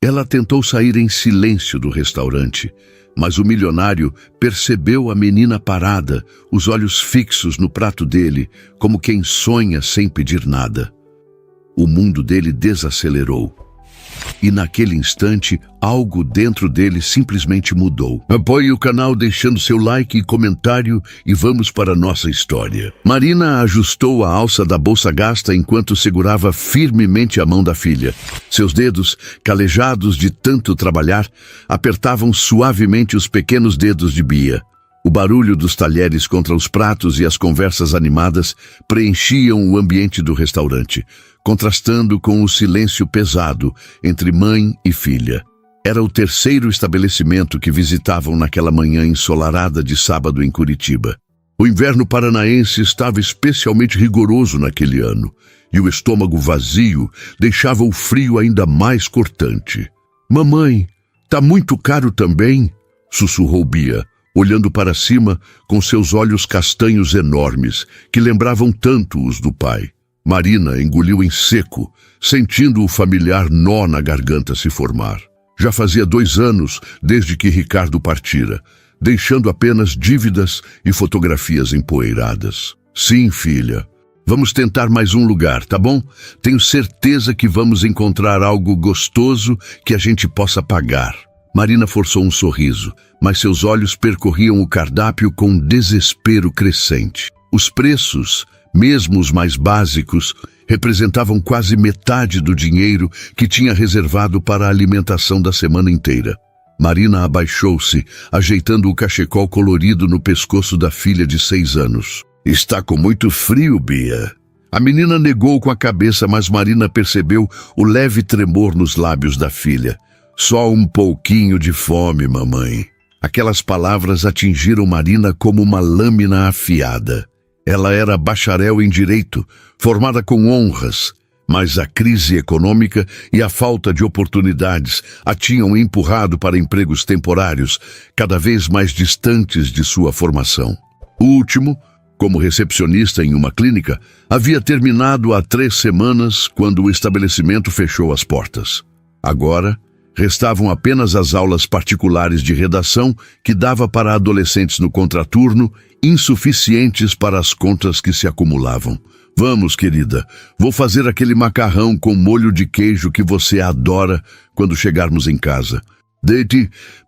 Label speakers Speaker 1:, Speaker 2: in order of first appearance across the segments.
Speaker 1: Ela tentou sair em silêncio do restaurante, mas o milionário percebeu a menina parada, os olhos fixos no prato dele, como quem sonha sem pedir nada. O mundo dele desacelerou. E naquele instante, algo dentro dele simplesmente mudou. Apoie o canal deixando seu like e comentário e vamos para a nossa história. Marina ajustou a alça da bolsa gasta enquanto segurava firmemente a mão da filha. Seus dedos, calejados de tanto trabalhar, apertavam suavemente os pequenos dedos de Bia. O barulho dos talheres contra os pratos e as conversas animadas preenchiam o ambiente do restaurante, contrastando com o silêncio pesado entre mãe e filha. Era o terceiro estabelecimento que visitavam naquela manhã ensolarada de sábado em Curitiba. O inverno paranaense estava especialmente rigoroso naquele ano, e o estômago vazio deixava o frio ainda mais cortante. "Mamãe, tá muito caro também?" sussurrou Bia, olhando para cima com seus olhos castanhos enormes, que lembravam tanto os do pai. Marina engoliu em seco, sentindo o familiar nó na garganta se formar. Já fazia 2 anos desde que Ricardo partira, deixando apenas dívidas e fotografias empoeiradas. "Sim, filha. Vamos tentar mais um lugar, tá bom? Tenho certeza que vamos encontrar algo gostoso que a gente possa pagar." Marina forçou um sorriso, mas seus olhos percorriam o cardápio com desespero crescente. Os preços, mesmo os mais básicos, representavam quase metade do dinheiro que tinha reservado para a alimentação da semana inteira. Marina abaixou-se, ajeitando o cachecol colorido no pescoço da filha de 6 anos. "Está com muito frio, Bia." A menina negou com a cabeça, mas Marina percebeu o leve tremor nos lábios da filha. "Só um pouquinho de fome, mamãe." Aquelas palavras atingiram Marina como uma lâmina afiada. Ela era bacharel em direito, formada com honras, mas a crise econômica e a falta de oportunidades a tinham empurrado para empregos temporários, cada vez mais distantes de sua formação. O último, como recepcionista em uma clínica, havia terminado há 3 semanas quando o estabelecimento fechou as portas. Agora, restavam apenas as aulas particulares de redação que dava para adolescentes no contraturno, insuficientes para as contas que se acumulavam. "Vamos, querida, vou fazer aquele macarrão com molho de queijo que você adora quando chegarmos em casa."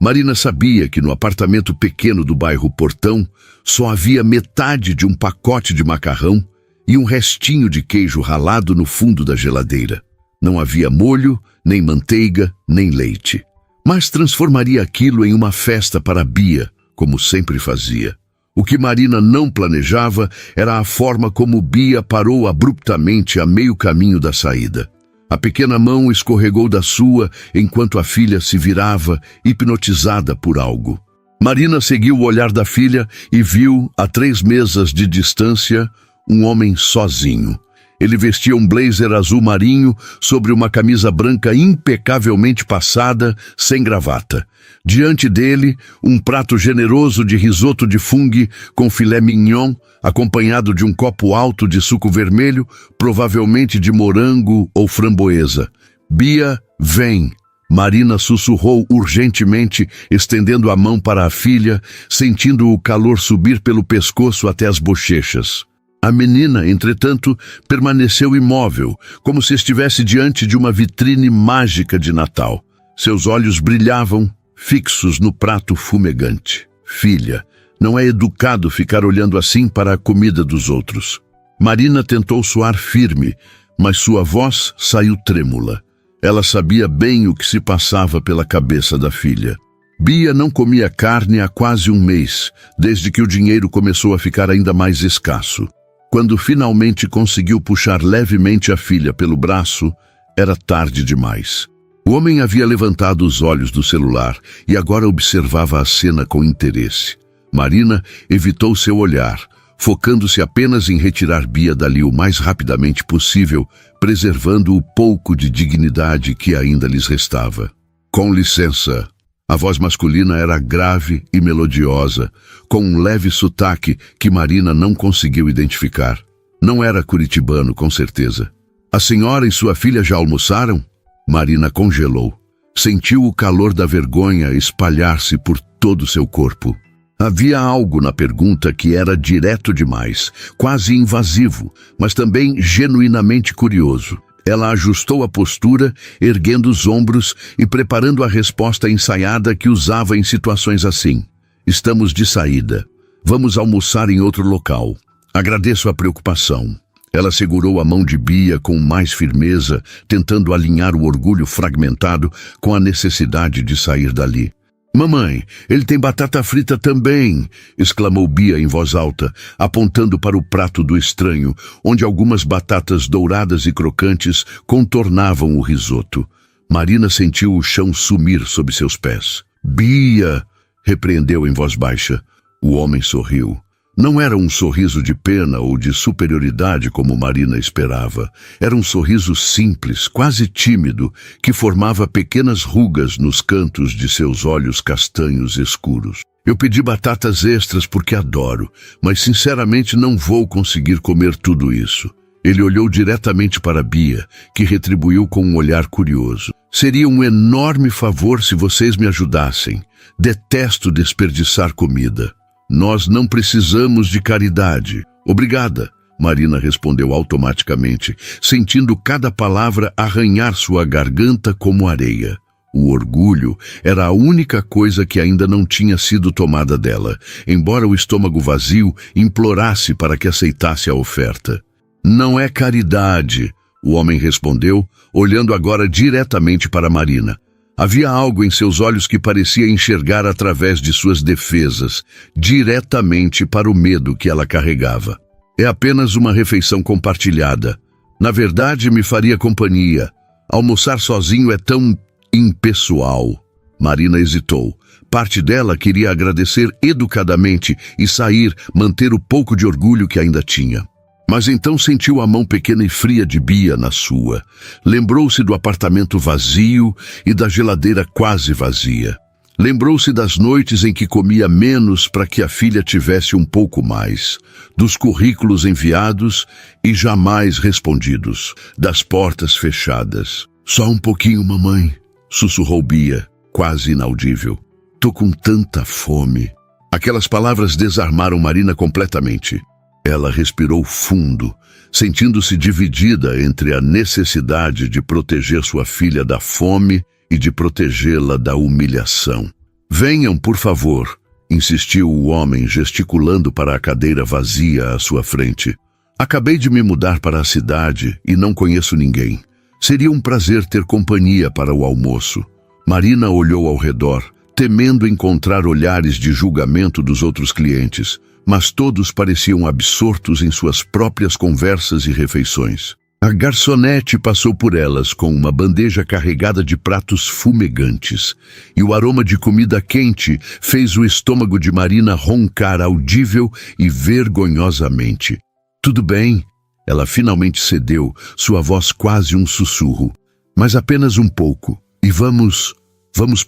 Speaker 1: Marina sabia que no apartamento pequeno do bairro Portão só havia metade de um pacote de macarrão e um restinho de queijo ralado no fundo da geladeira. Não havia molho, nem manteiga, nem leite. Mas transformaria aquilo em uma festa para Bia, como sempre fazia. O que Marina não planejava era a forma como Bia parou abruptamente a meio caminho da saída. A pequena mão escorregou da sua enquanto a filha se virava, hipnotizada por algo. Marina seguiu o olhar da filha e viu, a 3 mesas de distância, um homem sozinho. Ele vestia um blazer azul marinho sobre uma camisa branca impecavelmente passada, sem gravata. Diante dele, um prato generoso de risoto de fungo com filé mignon, acompanhado de um copo alto de suco vermelho, provavelmente de morango ou framboesa. "Bia, vem!" Marina sussurrou urgentemente, estendendo a mão para a filha, sentindo o calor subir pelo pescoço até as bochechas. A menina, entretanto, permaneceu imóvel, como se estivesse diante de uma vitrine mágica de Natal. Seus olhos brilhavam, fixos no prato fumegante. "Filha, não é educado ficar olhando assim para a comida dos outros." Marina tentou soar firme, mas sua voz saiu trêmula. Ela sabia bem o que se passava pela cabeça da filha. Bia não comia carne há quase 1 mês, desde que o dinheiro começou a ficar ainda mais escasso. Quando finalmente conseguiu puxar levemente a filha pelo braço, era tarde demais. O homem havia levantado os olhos do celular e agora observava a cena com interesse. Marina evitou seu olhar, focando-se apenas em retirar Bia dali o mais rapidamente possível, preservando o pouco de dignidade que ainda lhes restava. "Com licença." A voz masculina era grave e melodiosa, com um leve sotaque que Marina não conseguiu identificar. Não era curitibano, com certeza. "A senhora e sua filha já almoçaram?" Marina congelou. Sentiu o calor da vergonha espalhar-se por todo o seu corpo. Havia algo na pergunta que era direto demais, quase invasivo, mas também genuinamente curioso. Ela ajustou a postura, erguendo os ombros e preparando a resposta ensaiada que usava em situações assim. Estamos de saída. Vamos almoçar em outro local. Agradeço a preocupação. Ela segurou a mão de Bia com mais firmeza, tentando alinhar o orgulho fragmentado com a necessidade de sair dali. Mamãe, ele tem batata frita também, exclamou Bia em voz alta, apontando para o prato do estranho, onde algumas batatas douradas e crocantes contornavam o risoto. Marina sentiu o chão sumir sob seus pés. Bia, repreendeu em voz baixa. O homem sorriu. Não era um sorriso de pena ou de superioridade como Marina esperava. Era um sorriso simples, quase tímido, que formava pequenas rugas nos cantos de seus olhos castanhos escuros. Eu pedi batatas extras porque adoro, mas sinceramente não vou conseguir comer tudo isso. Ele olhou diretamente para Bia, que retribuiu com um olhar curioso. Seria um enorme favor se vocês me ajudassem. Detesto desperdiçar comida. Nós não precisamos de caridade. Obrigada, Marina respondeu automaticamente, sentindo cada palavra arranhar sua garganta como areia. O orgulho era a única coisa que ainda não tinha sido tomada dela, embora o estômago vazio implorasse para que aceitasse a oferta. Não é caridade, o homem respondeu, olhando agora diretamente para Marina. Havia algo em seus olhos que parecia enxergar através de suas defesas, diretamente para o medo que ela carregava. É apenas uma refeição compartilhada. Na verdade, me faria companhia. Almoçar sozinho é tão impessoal. Marina hesitou. Parte dela queria agradecer educadamente e sair, manter o pouco de orgulho que ainda tinha. Mas então sentiu a mão pequena e fria de Bia na sua. Lembrou-se do apartamento vazio e da geladeira quase vazia. Lembrou-se das noites em que comia menos para que a filha tivesse um pouco mais, dos currículos enviados e jamais respondidos, das portas fechadas. Só um pouquinho, mamãe, sussurrou Bia, quase inaudível. Tô com tanta fome. Aquelas palavras desarmaram Marina completamente. Ela respirou fundo, sentindo-se dividida entre a necessidade de proteger sua filha da fome e de protegê-la da humilhação. Venham, por favor, insistiu o homem, gesticulando para a cadeira vazia à sua frente. Acabei de me mudar para a cidade e não conheço ninguém. Seria um prazer ter companhia para o almoço. Marina olhou ao redor, temendo encontrar olhares de julgamento dos outros clientes, mas todos pareciam absortos em suas próprias conversas e refeições. A garçonete passou por elas com uma bandeja carregada de pratos fumegantes, e o aroma de comida quente fez o estômago de Marina roncar audível e vergonhosamente. Tudo bem, ela finalmente cedeu, sua voz quase um sussurro. Mas apenas um pouco, e vamos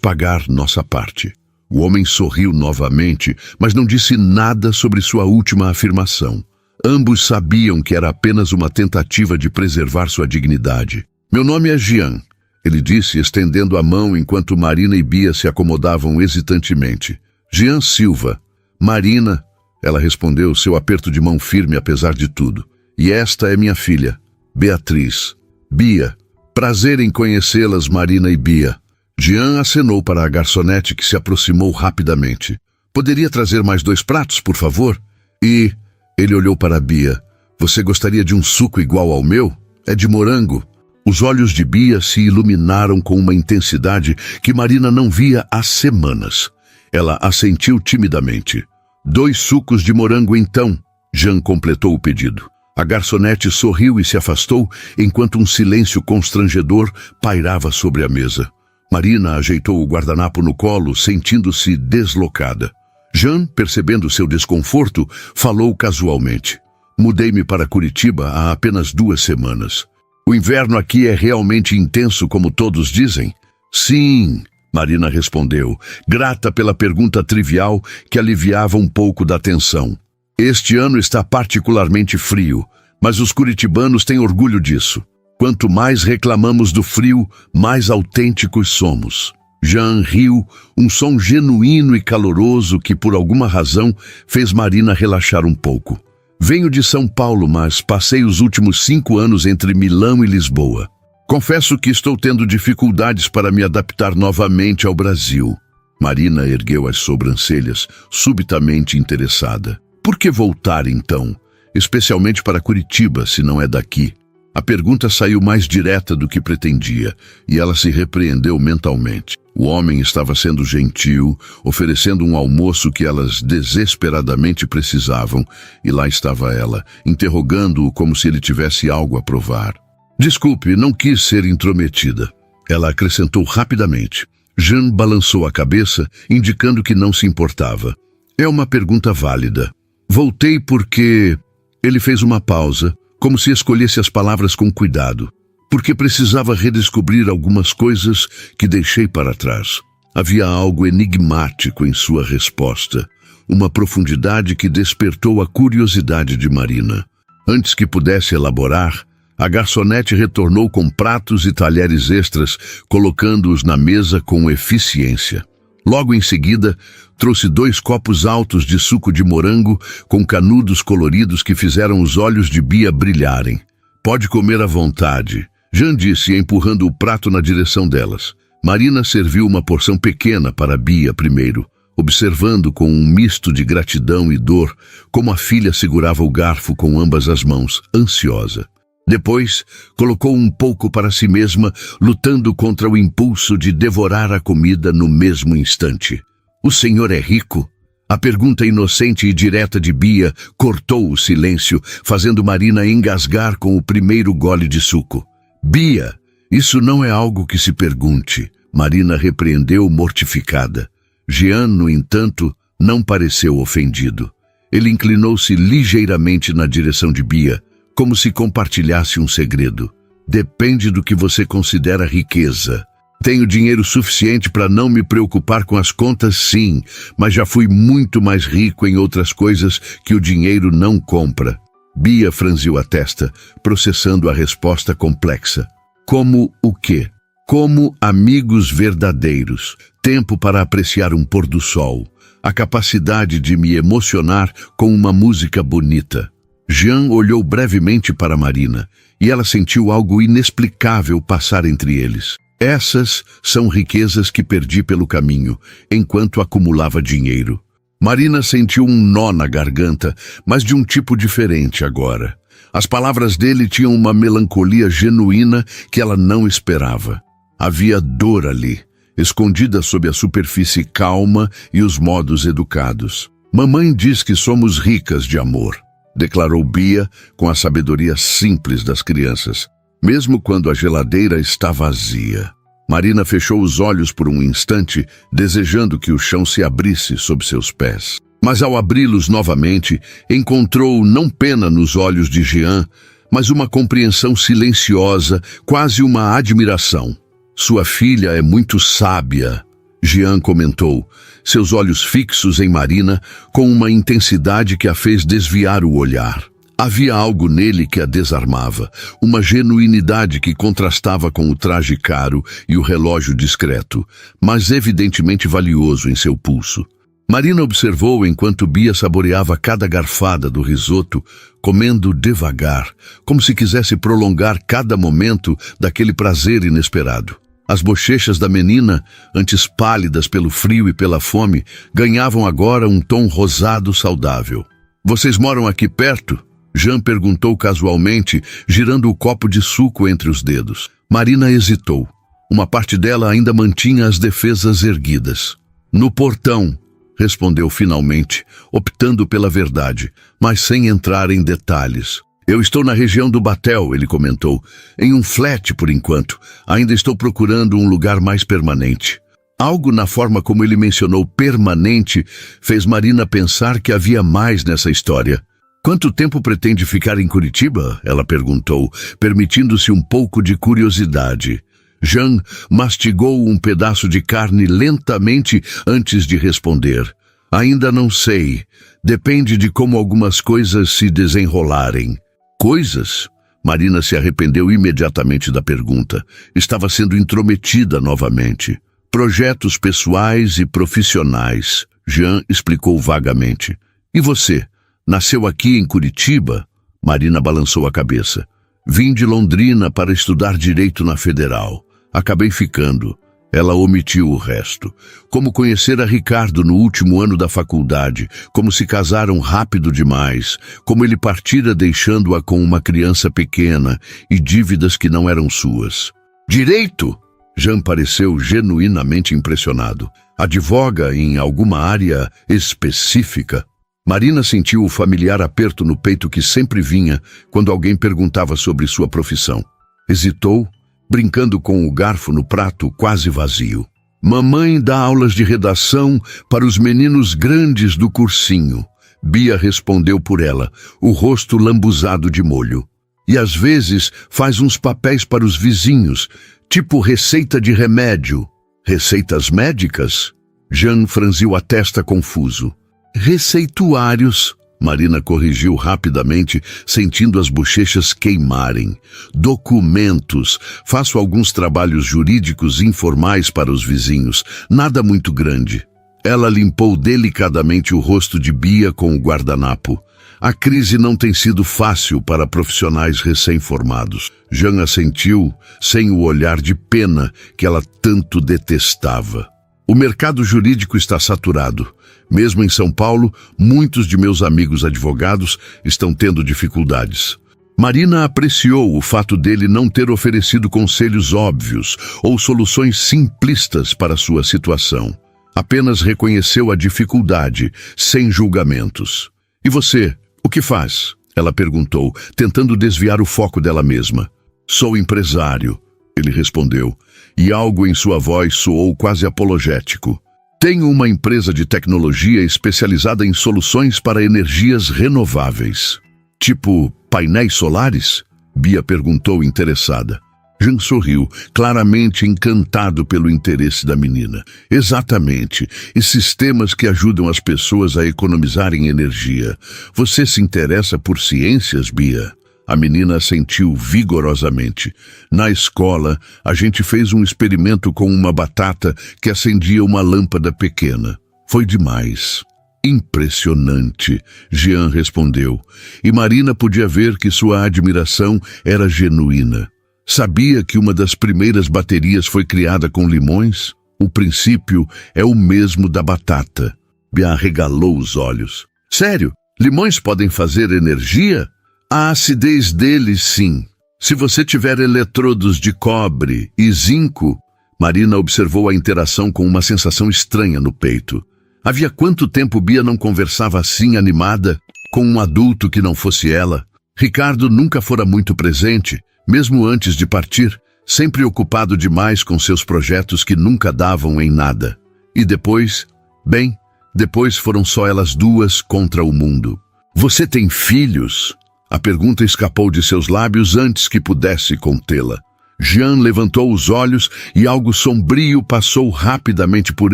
Speaker 1: pagar nossa parte. O homem sorriu novamente, mas não disse nada sobre sua última afirmação. Ambos sabiam que era apenas uma tentativa de preservar sua dignidade. Meu nome é Jean, ele disse, estendendo a mão enquanto Marina e Bia se acomodavam hesitantemente. Jean Silva. Marina, ela respondeu, seu aperto de mão firme apesar de tudo. E esta é minha filha, Beatriz. Bia. Prazer em conhecê-las, Marina e Bia. Jean acenou para a garçonete que se aproximou rapidamente. Poderia trazer mais 2 pratos, por favor? E... ele olhou para Bia. Você gostaria de um suco igual ao meu? É de morango. Os olhos de Bia se iluminaram com uma intensidade que Marina não via há semanas. Ela assentiu timidamente. 2 sucos de morango então, Jean completou o pedido. A garçonete sorriu e se afastou enquanto um silêncio constrangedor pairava sobre a mesa. Marina ajeitou o guardanapo no colo, sentindo-se deslocada. Jean, percebendo seu desconforto, falou casualmente. Mudei-me para Curitiba há apenas 2 semanas. O inverno aqui é realmente intenso, como todos dizem? Sim, Marina respondeu, grata pela pergunta trivial que aliviava um pouco da tensão. Este ano está particularmente frio, mas os curitibanos têm orgulho disso. Quanto mais reclamamos do frio, mais autênticos somos. Jean riu, um som genuíno e caloroso que, por alguma razão, fez Marina relaxar um pouco. Venho de São Paulo, mas passei os últimos 5 anos entre Milão e Lisboa. Confesso que estou tendo dificuldades para me adaptar novamente ao Brasil. Marina ergueu as sobrancelhas, subitamente interessada. Por que voltar, então? Especialmente para Curitiba, se não é daqui. A pergunta saiu mais direta do que pretendia, e ela se repreendeu mentalmente. O homem estava sendo gentil, oferecendo um almoço que elas desesperadamente precisavam, e lá estava ela, interrogando-o como se ele tivesse algo a provar. Desculpe, não quis ser intrometida. Ela acrescentou rapidamente. Jean balançou a cabeça, indicando que não se importava. É uma pergunta válida. Voltei porque... Ele fez uma pausa, como se escolhesse as palavras com cuidado. Porque precisava redescobrir algumas coisas que deixei para trás. Havia algo enigmático em sua resposta, uma profundidade que despertou a curiosidade de Marina. Antes que pudesse elaborar, a garçonete retornou com pratos e talheres extras, colocando-os na mesa com eficiência. Logo em seguida, trouxe 2 copos altos de suco de morango com canudos coloridos que fizeram os olhos de Bia brilharem. Pode comer à vontade, Jean disse, empurrando o prato na direção delas. Marina serviu uma porção pequena para Bia primeiro, observando com um misto de gratidão e dor como a filha segurava o garfo com ambas as mãos, ansiosa. Depois, colocou um pouco para si mesma, lutando contra o impulso de devorar a comida no mesmo instante. O senhor é rico? A pergunta inocente e direta de Bia cortou o silêncio, fazendo Marina engasgar com o primeiro gole de suco. Bia, isso não é algo que se pergunte, Marina repreendeu mortificada. Jean, no entanto, não pareceu ofendido. Ele inclinou-se ligeiramente na direção de Bia, como se compartilhasse um segredo. Depende do que você considera riqueza. Tenho dinheiro suficiente para não me preocupar com as contas, sim, mas já fui muito mais rico em outras coisas que o dinheiro não compra. Bia franziu a testa, processando a resposta complexa. Como o quê? Como amigos verdadeiros, tempo para apreciar um pôr do sol, a capacidade de me emocionar com uma música bonita. Jean olhou brevemente para Marina, e ela sentiu algo inexplicável passar entre eles. Essas são riquezas que perdi pelo caminho, enquanto acumulava dinheiro. Marina sentiu um nó na garganta, mas de um tipo diferente agora. As palavras dele tinham uma melancolia genuína que ela não esperava. Havia dor ali, escondida sob a superfície calma e os modos educados. Mamãe diz que somos ricas de amor, declarou Bia com a sabedoria simples das crianças, mesmo quando a geladeira está vazia. Marina fechou os olhos por um instante, desejando que o chão se abrisse sob seus pés. Mas ao abri-los novamente, encontrou não pena nos olhos de Jean, mas uma compreensão silenciosa, quase uma admiração. Sua filha é muito sábia, Jean comentou, seus olhos fixos em Marina com uma intensidade que a fez desviar o olhar. Havia algo nele que a desarmava, uma genuinidade que contrastava com o traje caro e o relógio discreto, mas evidentemente valioso em seu pulso. Marina observou enquanto Bia saboreava cada garfada do risoto, comendo devagar, como se quisesse prolongar cada momento daquele prazer inesperado. As bochechas da menina, antes pálidas pelo frio e pela fome, ganhavam agora um tom rosado saudável. Vocês moram aqui perto? Jean perguntou casualmente, girando o copo de suco entre os dedos. Marina hesitou. Uma parte dela ainda mantinha as defesas erguidas. No portão, respondeu finalmente, optando pela verdade, mas sem entrar em detalhes. Eu estou na região do Batel, ele comentou. Em um flat, por enquanto. Ainda estou procurando um lugar mais permanente. Algo na forma como ele mencionou permanente fez Marina pensar que havia mais nessa história. Quanto tempo pretende ficar em Curitiba? Ela perguntou, permitindo-se um pouco de curiosidade. Jean mastigou um pedaço de carne lentamente antes de responder. Ainda não sei. Depende de como algumas coisas se desenrolarem. Coisas? Marina se arrependeu imediatamente da pergunta. Estava sendo intrometida novamente. Projetos pessoais e profissionais, Jean explicou vagamente. E você? Nasceu aqui em Curitiba? Marina balançou a cabeça. Vim de Londrina para estudar Direito na Federal. Acabei ficando. Ela omitiu o resto. Como conhecera Ricardo no último ano da faculdade, como se casaram rápido demais, como ele partira deixando-a com uma criança pequena e dívidas que não eram suas. Direito? Jean pareceu genuinamente impressionado. Advoga em alguma área específica? Marina sentiu o familiar aperto no peito que sempre vinha quando alguém perguntava sobre sua profissão. Hesitou, brincando com o garfo no prato quase vazio. Mamãe dá aulas de redação para os meninos grandes do cursinho. Bia respondeu por ela, o rosto lambuzado de molho. E às vezes faz uns papéis para os vizinhos, tipo receita de remédio. Receitas médicas? Jean franziu a testa confuso. Receituários, Marina corrigiu rapidamente, sentindo as bochechas queimarem. Documentos. Faço alguns trabalhos jurídicos informais para os vizinhos, nada muito grande. Ela limpou delicadamente o rosto de Bia com o guardanapo. A crise não tem sido fácil para profissionais recém-formados. Jean assentiu, sem o olhar de pena que ela tanto detestava. O mercado jurídico está saturado. Mesmo em São Paulo, muitos de meus amigos advogados estão tendo dificuldades. Marina apreciou o fato dele não ter oferecido conselhos óbvios ou soluções simplistas para sua situação. Apenas reconheceu a dificuldade, sem julgamentos. E você, o que faz? Ela perguntou, tentando desviar o foco dela mesma. Sou empresário, ele respondeu, e algo em sua voz soou quase apologético. Tenho uma empresa de tecnologia especializada em soluções para energias renováveis. Tipo painéis solares? Bia perguntou interessada. Jean sorriu, claramente encantado pelo interesse da menina. Exatamente, e sistemas que ajudam as pessoas a economizarem energia. Você se interessa por ciências, Bia? A menina assentiu vigorosamente. Na escola, a gente fez um experimento com uma batata que acendia uma lâmpada pequena. Foi demais. Impressionante, Jean respondeu. E Marina podia ver que sua admiração era genuína. Sabia que uma das primeiras baterias foi criada com limões? O princípio é o mesmo da batata. Bia arregalou os olhos. Sério? Limões podem fazer energia? A acidez deles, sim. Se você tiver eletrodos de cobre e zinco... Marina observou a interação com uma sensação estranha no peito. Havia quanto tempo Bia não conversava assim animada, com um adulto que não fosse ela? Ricardo nunca fora muito presente, mesmo antes de partir, sempre ocupado demais com seus projetos que nunca davam em nada. E depois? Bem, depois foram só elas duas contra o mundo. Você tem filhos? A pergunta escapou de seus lábios antes que pudesse contê-la. Jean levantou os olhos e algo sombrio passou rapidamente por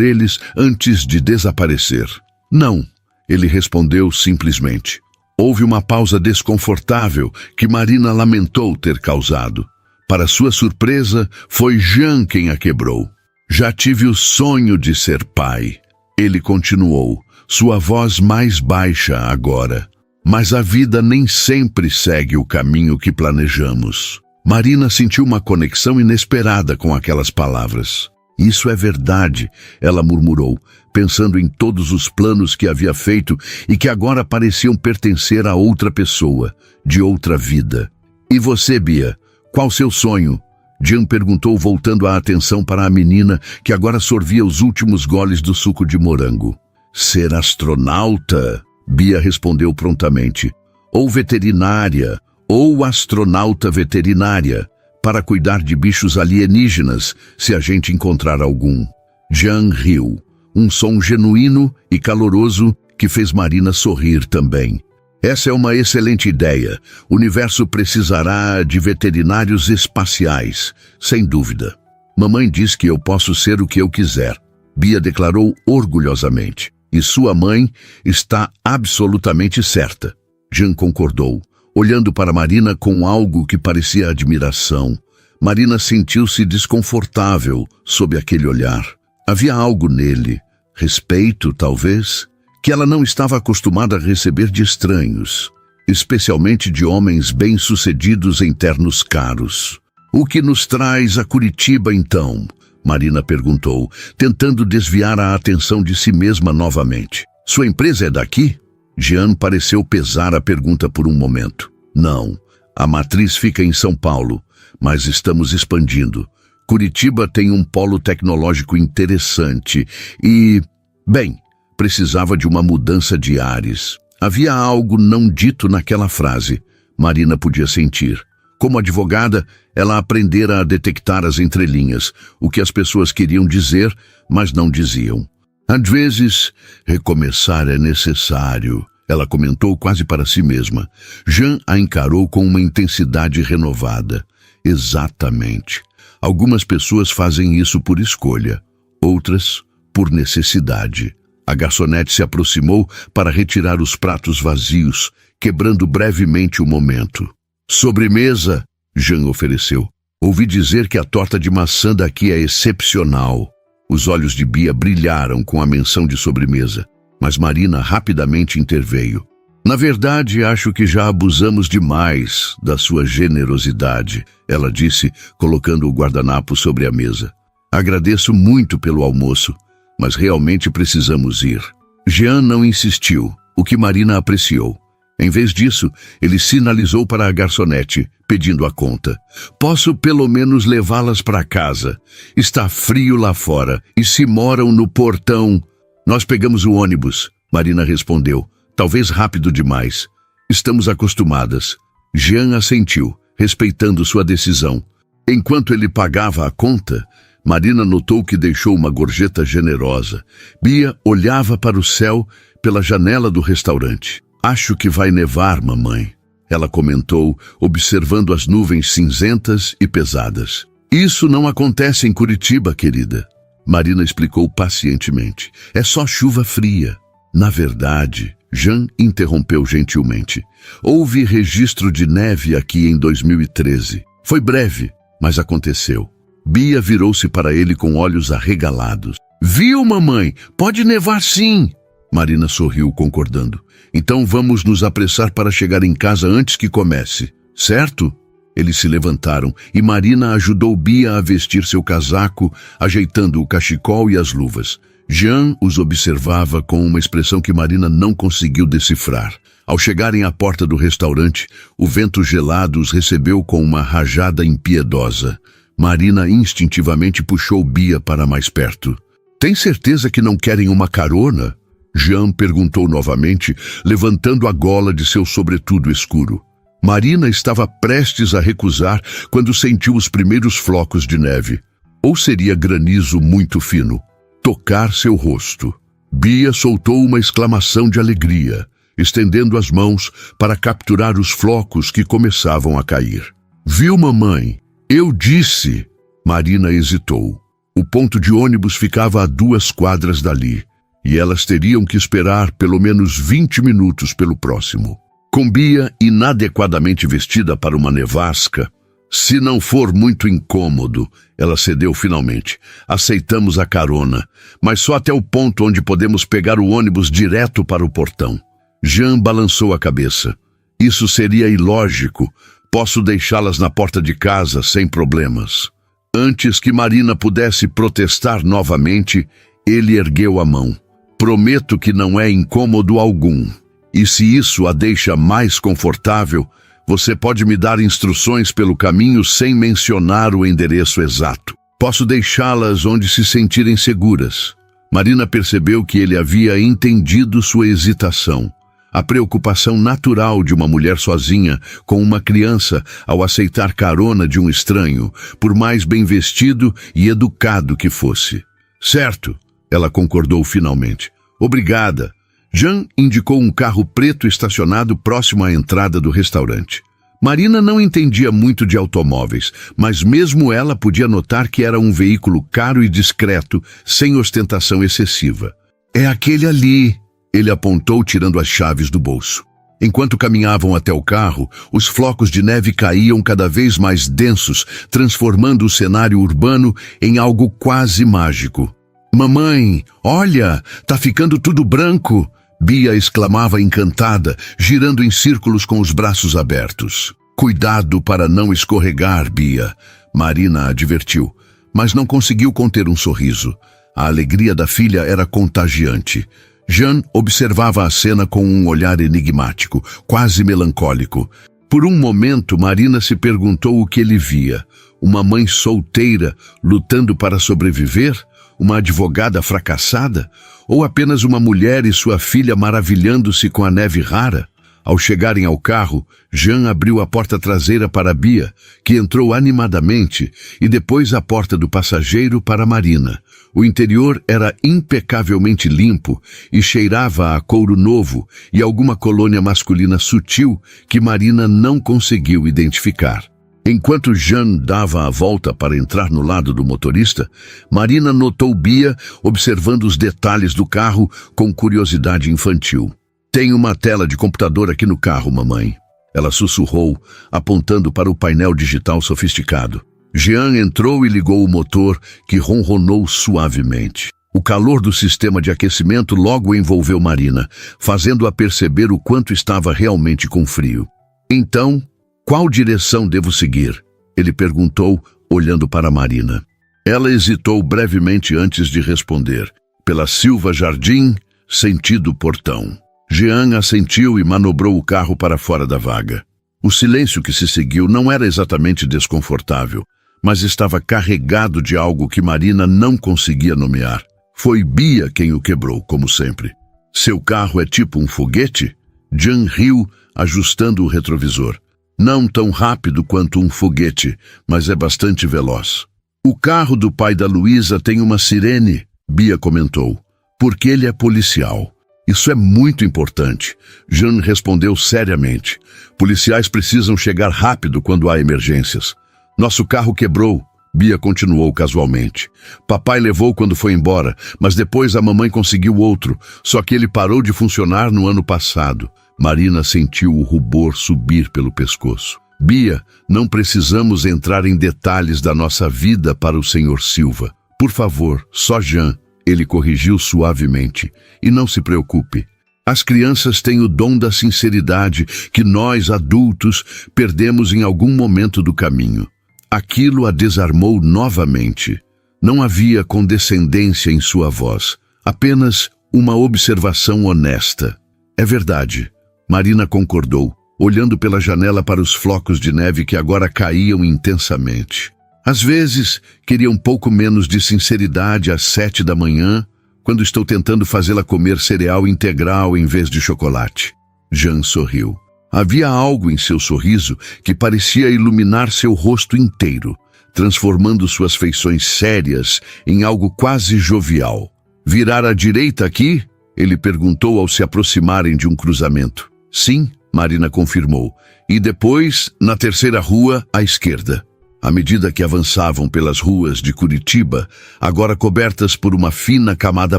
Speaker 1: eles antes de desaparecer. Não, ele respondeu simplesmente. Houve uma pausa desconfortável que Marina lamentou ter causado. Para sua surpresa, foi Jean quem a quebrou. Já tive o sonho de ser pai. Ele continuou, sua voz mais baixa agora. Mas a vida nem sempre segue o caminho que planejamos. Marina sentiu uma conexão inesperada com aquelas palavras. Isso é verdade, ela murmurou, pensando em todos os planos que havia feito e que agora pareciam pertencer a outra pessoa, de outra vida. E você, Bia, qual seu sonho? Jean perguntou, voltando a atenção para a menina que agora sorvia os últimos goles do suco de morango. Ser astronauta? Bia respondeu prontamente. Ou veterinária, ou astronauta veterinária, para cuidar de bichos alienígenas, se a gente encontrar algum. Jean riu, um som genuíno e caloroso que fez Marina sorrir também. Essa é uma excelente ideia. O universo precisará de veterinários espaciais, sem dúvida. Mamãe diz que eu posso ser o que eu quiser, Bia declarou orgulhosamente. E sua mãe está absolutamente certa. Jean concordou, olhando para Marina com algo que parecia admiração. Marina sentiu-se desconfortável sob aquele olhar. Havia algo nele, respeito talvez, que ela não estava acostumada a receber de estranhos, especialmente de homens bem-sucedidos em ternos caros. "O que nos traz a Curitiba, então?" Marina perguntou, tentando desviar a atenção de si mesma novamente. "Sua empresa é daqui?" Jean pareceu pesar a pergunta por um momento. "Não, a matriz fica em São Paulo, mas estamos expandindo. Curitiba tem um polo tecnológico interessante e, bem, precisava de uma mudança de ares." Havia algo não dito naquela frase. Marina podia sentir. Como advogada, ela aprendera a detectar as entrelinhas, o que as pessoas queriam dizer, mas não diziam. "Às vezes, recomeçar é necessário", ela comentou quase para si mesma. Jean a encarou com uma intensidade renovada. "Exatamente. Algumas pessoas fazem isso por escolha, outras por necessidade." A garçonete se aproximou para retirar os pratos vazios, quebrando brevemente o momento. "Sobremesa?" Jean ofereceu. "Ouvi dizer que a torta de maçã daqui é excepcional." Os olhos de Bia brilharam com a menção de sobremesa, mas Marina rapidamente interveio. "Na verdade, acho que já abusamos demais da sua generosidade", ela disse, colocando o guardanapo sobre a mesa. "Agradeço muito pelo almoço, mas realmente precisamos ir." Jean não insistiu, o que Marina apreciou. Em vez disso, ele sinalizou para a garçonete, pedindo a conta. "Posso pelo menos levá-las para casa. Está frio lá fora, e se moram no portão..." "Nós pegamos o ônibus", Marina respondeu, talvez rápido demais. "Estamos acostumadas." Jean assentiu, respeitando sua decisão. Enquanto ele pagava a conta, Marina notou que deixou uma gorjeta generosa. Bia olhava para o céu pela janela do restaurante. "Acho que vai nevar, mamãe", ela comentou, observando as nuvens cinzentas e pesadas. "Isso não acontece em Curitiba, querida", Marina explicou pacientemente. "É só chuva fria." "Na verdade", Jean interrompeu gentilmente, "houve registro de neve aqui em 2013. Foi breve, mas aconteceu." Bia virou-se para ele com olhos arregalados. "Viu, mamãe? Pode nevar sim." Marina sorriu, concordando. "Então vamos nos apressar para chegar em casa antes que comece, certo?" Eles se levantaram e Marina ajudou Bia a vestir seu casaco, ajeitando o cachecol e as luvas. Jean os observava com uma expressão que Marina não conseguiu decifrar. Ao chegarem à porta do restaurante, o vento gelado os recebeu com uma rajada impiedosa. Marina instintivamente puxou Bia para mais perto. "Tem certeza que não querem uma carona?" Jean perguntou novamente, levantando a gola de seu sobretudo escuro. Marina estava prestes a recusar quando sentiu os primeiros flocos de neve. Ou seria granizo muito fino? Tocar seu rosto. Bia soltou uma exclamação de alegria, estendendo as mãos para capturar os flocos que começavam a cair. "Viu, mamãe? Eu disse." Marina hesitou. O ponto de ônibus ficava a 2 quadras dali, e elas teriam que esperar pelo menos 20 minutos pelo próximo. Com Bia inadequadamente vestida para uma nevasca, "Se não for muito incômodo", ela cedeu finalmente. "Aceitamos a carona, mas só até o ponto onde podemos pegar o ônibus direto para o portão." Jean balançou a cabeça. "Isso seria ilógico. Posso deixá-las na porta de casa sem problemas." Antes que Marina pudesse protestar novamente, ele ergueu a mão. "Prometo que não é incômodo algum. E se isso a deixa mais confortável, você pode me dar instruções pelo caminho sem mencionar o endereço exato. Posso deixá-las onde se sentirem seguras." Marina percebeu que ele havia entendido sua hesitação. A preocupação natural de uma mulher sozinha com uma criança ao aceitar carona de um estranho, por mais bem vestido e educado que fosse. "Certo", ela concordou finalmente. "Obrigada." Jean indicou um carro preto estacionado próximo à entrada do restaurante. Marina não entendia muito de automóveis, mas mesmo ela podia notar que era um veículo caro e discreto, sem ostentação excessiva. "É aquele ali", ele apontou tirando as chaves do bolso. Enquanto caminhavam até o carro, os flocos de neve caíam cada vez mais densos, transformando o cenário urbano em algo quase mágico. "Mamãe, olha, tá ficando tudo branco!" Bia exclamava encantada, girando em círculos com os braços abertos. "Cuidado para não escorregar, Bia", Marina advertiu, mas não conseguiu conter um sorriso. A alegria da filha era contagiante. Jean observava a cena com um olhar enigmático, quase melancólico. Por um momento, Marina se perguntou o que ele via. Uma mãe solteira lutando para sobreviver? Uma advogada fracassada? Ou apenas uma mulher e sua filha maravilhando-se com a neve rara? Ao chegarem ao carro, Jean abriu a porta traseira para Bia, que entrou animadamente, e depois a porta do passageiro para Marina. O interior era impecavelmente limpo e cheirava a couro novo e alguma colônia masculina sutil que Marina não conseguiu identificar. Enquanto Jean dava a volta para entrar no lado do motorista, Marina notou Bia observando os detalhes do carro com curiosidade infantil. "Tem uma tela de computador aqui no carro, mamãe", ela sussurrou, apontando para o painel digital sofisticado. Jean entrou e ligou o motor, que ronronou suavemente. O calor do sistema de aquecimento logo envolveu Marina, fazendo-a perceber o quanto estava realmente com frio. "Então, qual direção devo seguir?" ele perguntou, olhando para Marina. Ela hesitou brevemente antes de responder. "Pela Silva Jardim, sentido portão." Jean assentiu e manobrou o carro para fora da vaga. O silêncio que se seguiu não era exatamente desconfortável, mas estava carregado de algo que Marina não conseguia nomear. Foi Bia quem o quebrou, como sempre. "Seu carro é tipo um foguete?" Jean riu, ajustando o retrovisor. "Não tão rápido quanto um foguete, mas é bastante veloz." "O carro do pai da Luísa tem uma sirene", Bia comentou, "porque ele é policial." "Isso é muito importante", Jean respondeu seriamente. "Policiais precisam chegar rápido quando há emergências." "Nosso carro quebrou", Bia continuou casualmente. "Papai levou quando foi embora, mas depois a mamãe conseguiu outro, só que ele parou de funcionar no ano passado." Marina sentiu o rubor subir pelo pescoço. "Bia, não precisamos entrar em detalhes da nossa vida para o Sr. Silva. Por favor, só Jean." Ele corrigiu suavemente. "E não se preocupe. As crianças têm o dom da sinceridade que nós, adultos, perdemos em algum momento do caminho." Aquilo a desarmou novamente. Não havia condescendência em sua voz, apenas uma observação honesta. "É verdade", Marina concordou, olhando pela janela para os flocos de neve que agora caíam intensamente. "Às vezes, queria um pouco menos de sinceridade às 7 da manhã, quando estou tentando fazê-la comer cereal integral em vez de chocolate." Jean sorriu. Havia algo em seu sorriso que parecia iluminar seu rosto inteiro, transformando suas feições sérias em algo quase jovial. "Virar à direita aqui?" ele perguntou ao se aproximarem de um cruzamento. "Sim", Marina confirmou, "e depois, na terceira rua, à esquerda." À medida que avançavam pelas ruas de Curitiba, agora cobertas por uma fina camada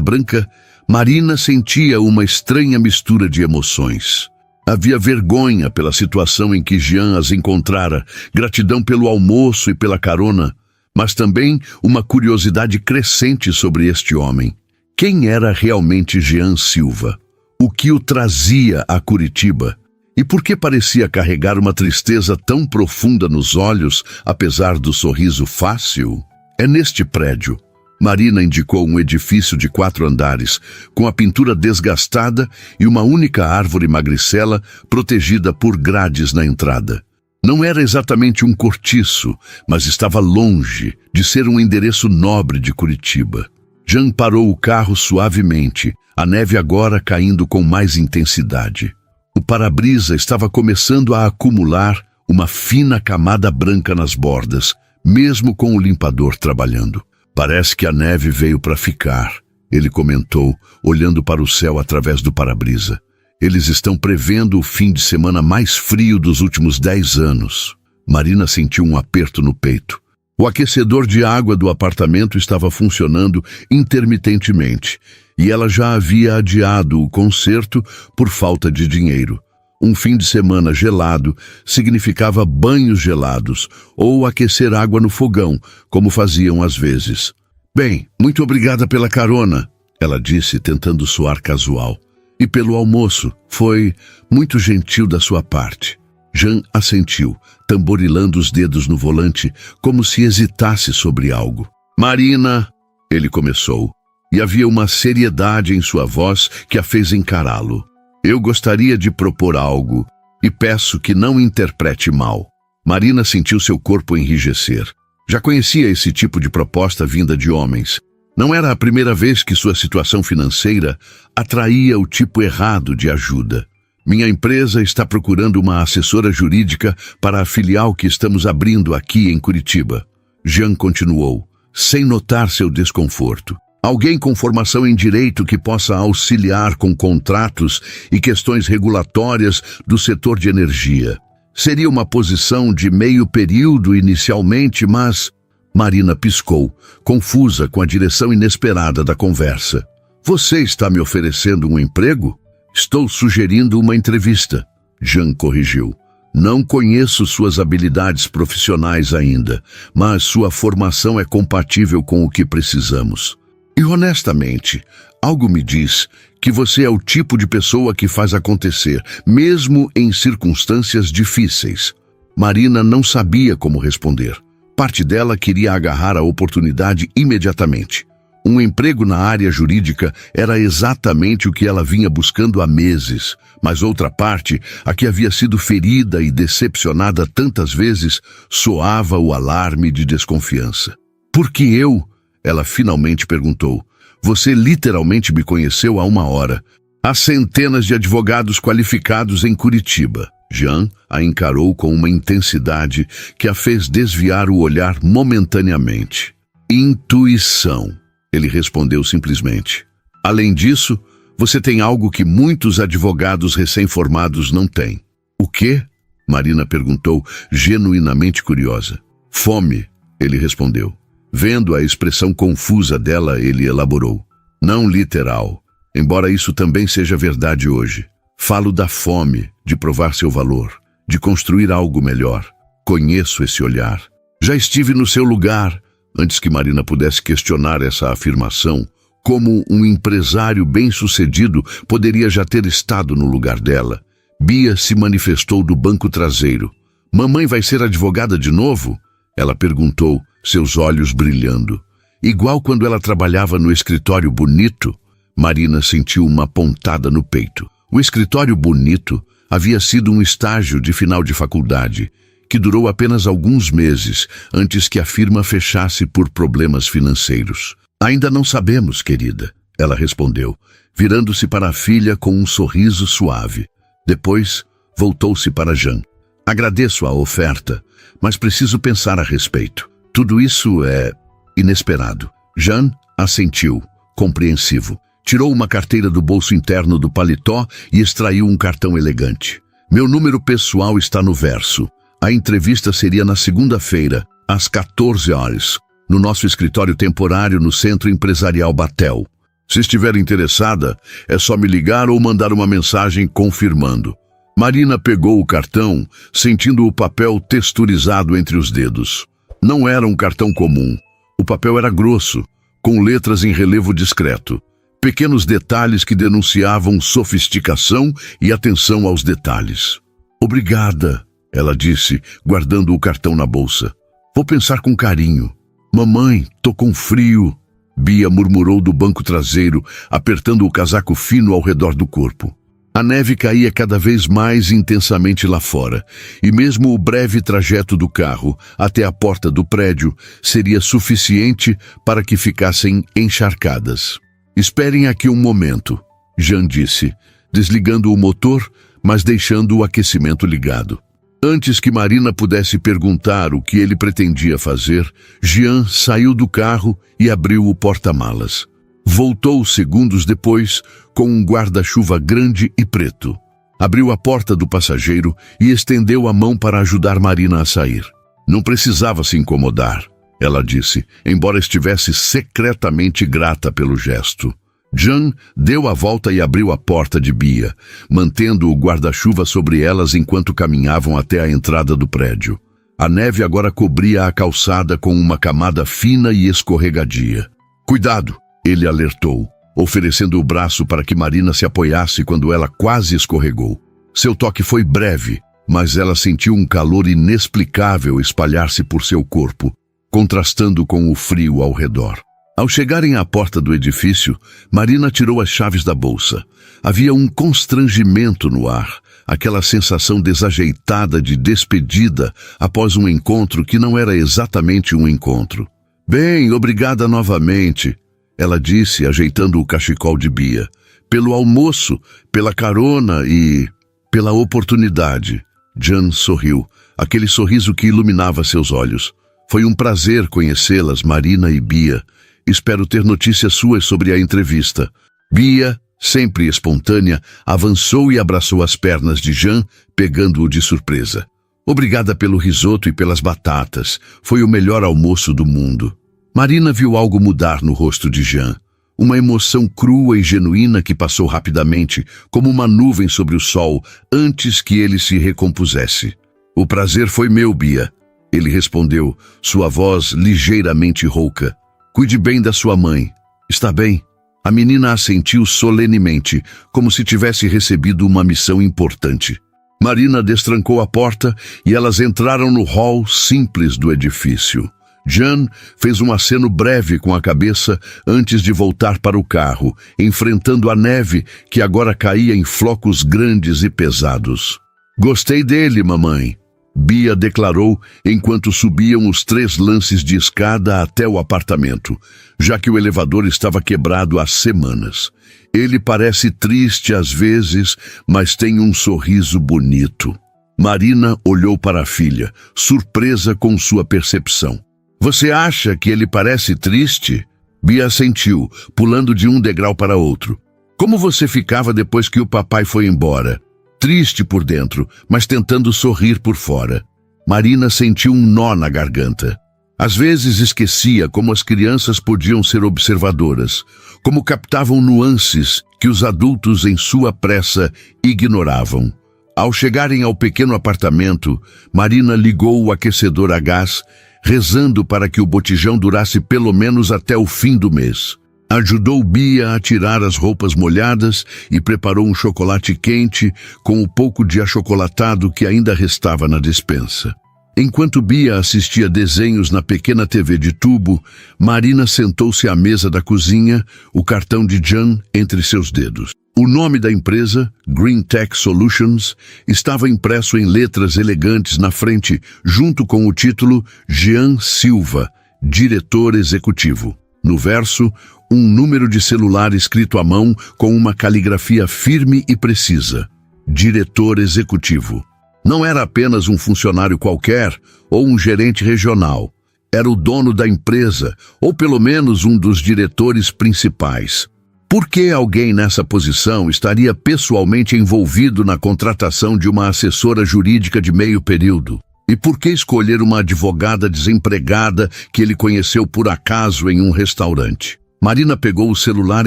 Speaker 1: branca, Marina sentia uma estranha mistura de emoções. Havia vergonha pela situação em que Jean as encontrara, gratidão pelo almoço e pela carona, mas também uma curiosidade crescente sobre este homem. Quem era realmente Jean Silva? O que o trazia a Curitiba? E por que parecia carregar uma tristeza tão profunda nos olhos, apesar do sorriso fácil? "É neste prédio." Marina indicou um edifício de 4 andares, com a pintura desgastada e uma única árvore magricela protegida por grades na entrada. Não era exatamente um cortiço, mas estava longe de ser um endereço nobre de Curitiba. Jean parou o carro suavemente, a neve agora caindo com mais intensidade. O para-brisa estava começando a acumular uma fina camada branca nas bordas, mesmo com o limpador trabalhando. "Parece que a neve veio para ficar", ele comentou, olhando para o céu através do para-brisa. "Eles estão prevendo o fim de semana mais frio dos últimos 10 anos." Marina sentiu um aperto no peito. O aquecedor de água do apartamento estava funcionando intermitentemente, e ela já havia adiado o concerto por falta de dinheiro. Um fim de semana gelado significava banhos gelados ou aquecer água no fogão, como faziam às vezes. Bem, muito obrigada pela carona, ela disse, tentando soar casual. E pelo almoço, foi muito gentil da sua parte. Jean assentiu, tamborilando os dedos no volante, como se hesitasse sobre algo. Marina, ele começou, e havia uma seriedade em sua voz que a fez encará-lo. Eu gostaria de propor algo, e peço que não interprete mal. Marina sentiu seu corpo enrijecer. Já conhecia esse tipo de proposta vinda de homens. Não era a primeira vez que sua situação financeira atraía o tipo errado de ajuda. Minha empresa está procurando uma assessora jurídica para a filial que estamos abrindo aqui em Curitiba. Jean continuou, sem notar seu desconforto. Alguém com formação em direito que possa auxiliar com contratos e questões regulatórias do setor de energia. Seria uma posição de meio período inicialmente, mas... Marina piscou, confusa com a direção inesperada da conversa. Você está me oferecendo um emprego? Estou sugerindo uma entrevista. Jean corrigiu. Não conheço suas habilidades profissionais ainda, mas sua formação é compatível com o que precisamos. E honestamente, algo me diz que você é o tipo de pessoa que faz acontecer, mesmo em circunstâncias difíceis. Marina não sabia como responder. Parte dela queria agarrar a oportunidade imediatamente. Um emprego na área jurídica era exatamente o que ela vinha buscando há meses, mas outra parte, a que havia sido ferida e decepcionada tantas vezes, soava o alarme de desconfiança. Por que eu? Ela finalmente perguntou. Você literalmente me conheceu há 1 hora. Há centenas de advogados qualificados em Curitiba. Jean a encarou com uma intensidade que a fez desviar o olhar momentaneamente. Intuição, ele respondeu simplesmente. Além disso, você tem algo que muitos advogados recém-formados não têm. O quê? Marina perguntou, genuinamente curiosa. Fome, ele respondeu. Vendo a expressão confusa dela, ele elaborou. Não literal, embora isso também seja verdade hoje. Falo da fome, de provar seu valor, de construir algo melhor. Conheço esse olhar. Já estive no seu lugar, antes que Marina pudesse questionar essa afirmação, como um empresário bem-sucedido poderia já ter estado no lugar dela. Bia se manifestou do banco traseiro. Mamãe vai ser advogada de novo? Ela perguntou, seus olhos brilhando. Igual quando ela trabalhava no escritório bonito? Marina sentiu uma pontada no peito. O escritório bonito havia sido um estágio de final de faculdade, que durou apenas alguns meses antes que a firma fechasse por problemas financeiros. Ainda não sabemos, querida, ela respondeu, virando-se para a filha com um sorriso suave. Depois, voltou-se para Jean. Agradeço a oferta, mas preciso pensar a respeito. Tudo isso é inesperado. Jean assentiu, compreensivo. Tirou uma carteira do bolso interno do paletó e extraiu um cartão elegante. Meu número pessoal está no verso. A entrevista seria na segunda-feira, às 14 horas, no nosso escritório temporário no Centro Empresarial Batel. Se estiver interessada, é só me ligar ou mandar uma mensagem confirmando. Marina pegou o cartão, sentindo o papel texturizado entre os dedos. Não era um cartão comum. O papel era grosso, com letras em relevo discreto. Pequenos detalhes que denunciavam sofisticação e atenção aos detalhes. Obrigada, ela disse, guardando o cartão na bolsa. Vou pensar com carinho. Mamãe, tô com frio. Bia murmurou do banco traseiro, apertando o casaco fino ao redor do corpo. A neve caía cada vez mais intensamente lá fora, e mesmo o breve trajeto do carro até a porta do prédio seria suficiente para que ficassem encharcadas. Esperem aqui um momento, Jean disse, desligando o motor, mas deixando o aquecimento ligado. Antes que Marina pudesse perguntar o que ele pretendia fazer, Jean saiu do carro e abriu o porta-malas. Voltou segundos depois com um guarda-chuva grande e preto. Abriu a porta do passageiro e estendeu a mão para ajudar Marina a sair. Não precisava se incomodar, ela disse, embora estivesse secretamente grata pelo gesto. Jan deu a volta e abriu a porta de Bia, mantendo o guarda-chuva sobre elas enquanto caminhavam até a entrada do prédio. A neve agora cobria a calçada com uma camada fina e escorregadia. "Cuidado!" ele alertou, oferecendo o braço para que Marina se apoiasse quando ela quase escorregou. Seu toque foi breve, mas ela sentiu um calor inexplicável espalhar-se por seu corpo, contrastando com o frio ao redor. Ao chegarem à porta do edifício, Marina tirou as chaves da bolsa. Havia um constrangimento no ar, aquela sensação desajeitada de despedida após um encontro que não era exatamente um encontro. "Bem, obrigada novamente", ela disse, ajeitando o cachecol de Bia. "Pelo almoço, pela carona e pela oportunidade." Jan sorriu, aquele sorriso que iluminava seus olhos. "Foi um prazer conhecê-las, Marina e Bia. Espero ter notícias suas sobre a entrevista." Bia, sempre espontânea, avançou e abraçou as pernas de Jan, pegando-o de surpresa. "Obrigada pelo risoto e pelas batatas. Foi o melhor almoço do mundo." Marina viu algo mudar no rosto de Jan. Uma emoção crua e genuína que passou rapidamente, como uma nuvem sobre o sol, antes que ele se recompusesse. "O prazer foi meu, Bia", ele respondeu, sua voz ligeiramente rouca. "Cuide bem da sua mãe. Está bem?" A menina assentiu solenemente, como se tivesse recebido uma missão importante. Marina destrancou a porta e elas entraram no hall simples do edifício. Jan fez um aceno breve com a cabeça antes de voltar para o carro, enfrentando a neve que agora caía em flocos grandes e pesados. "Gostei dele, mamãe", Bia declarou enquanto subiam os 3 lances de escada até o apartamento, já que o elevador estava quebrado há semanas. "Ele parece triste às vezes, mas tem um sorriso bonito." Marina olhou para a filha, surpresa com sua percepção. "Você acha que ele parece triste?" Bia assentiu, pulando de um degrau para outro. "Como você ficava depois que o papai foi embora?" "Triste por dentro, mas tentando sorrir por fora." Marina sentiu um nó na garganta. Às vezes esquecia como as crianças podiam ser observadoras, como captavam nuances que os adultos em sua pressa ignoravam. Ao chegarem ao pequeno apartamento, Marina ligou o aquecedor a gás, rezando para que o botijão durasse pelo menos até o fim do mês. Ajudou Bia a tirar as roupas molhadas e preparou um chocolate quente com o pouco de achocolatado que ainda restava na despensa. Enquanto Bia assistia desenhos na pequena TV de tubo, Marina sentou-se à mesa da cozinha, o cartão de Jan entre seus dedos. O nome da empresa, Green Tech Solutions, estava impresso em letras elegantes na frente, junto com o título Jean Silva, diretor executivo. No verso, um número de celular escrito à mão com uma caligrafia firme e precisa. Diretor executivo. Não era apenas um funcionário qualquer ou um gerente regional. Era o dono da empresa, ou pelo menos um dos diretores principais. Por que alguém nessa posição estaria pessoalmente envolvido na contratação de uma assessora jurídica de meio período? E por que escolher uma advogada desempregada que ele conheceu por acaso em um restaurante? Marina pegou o celular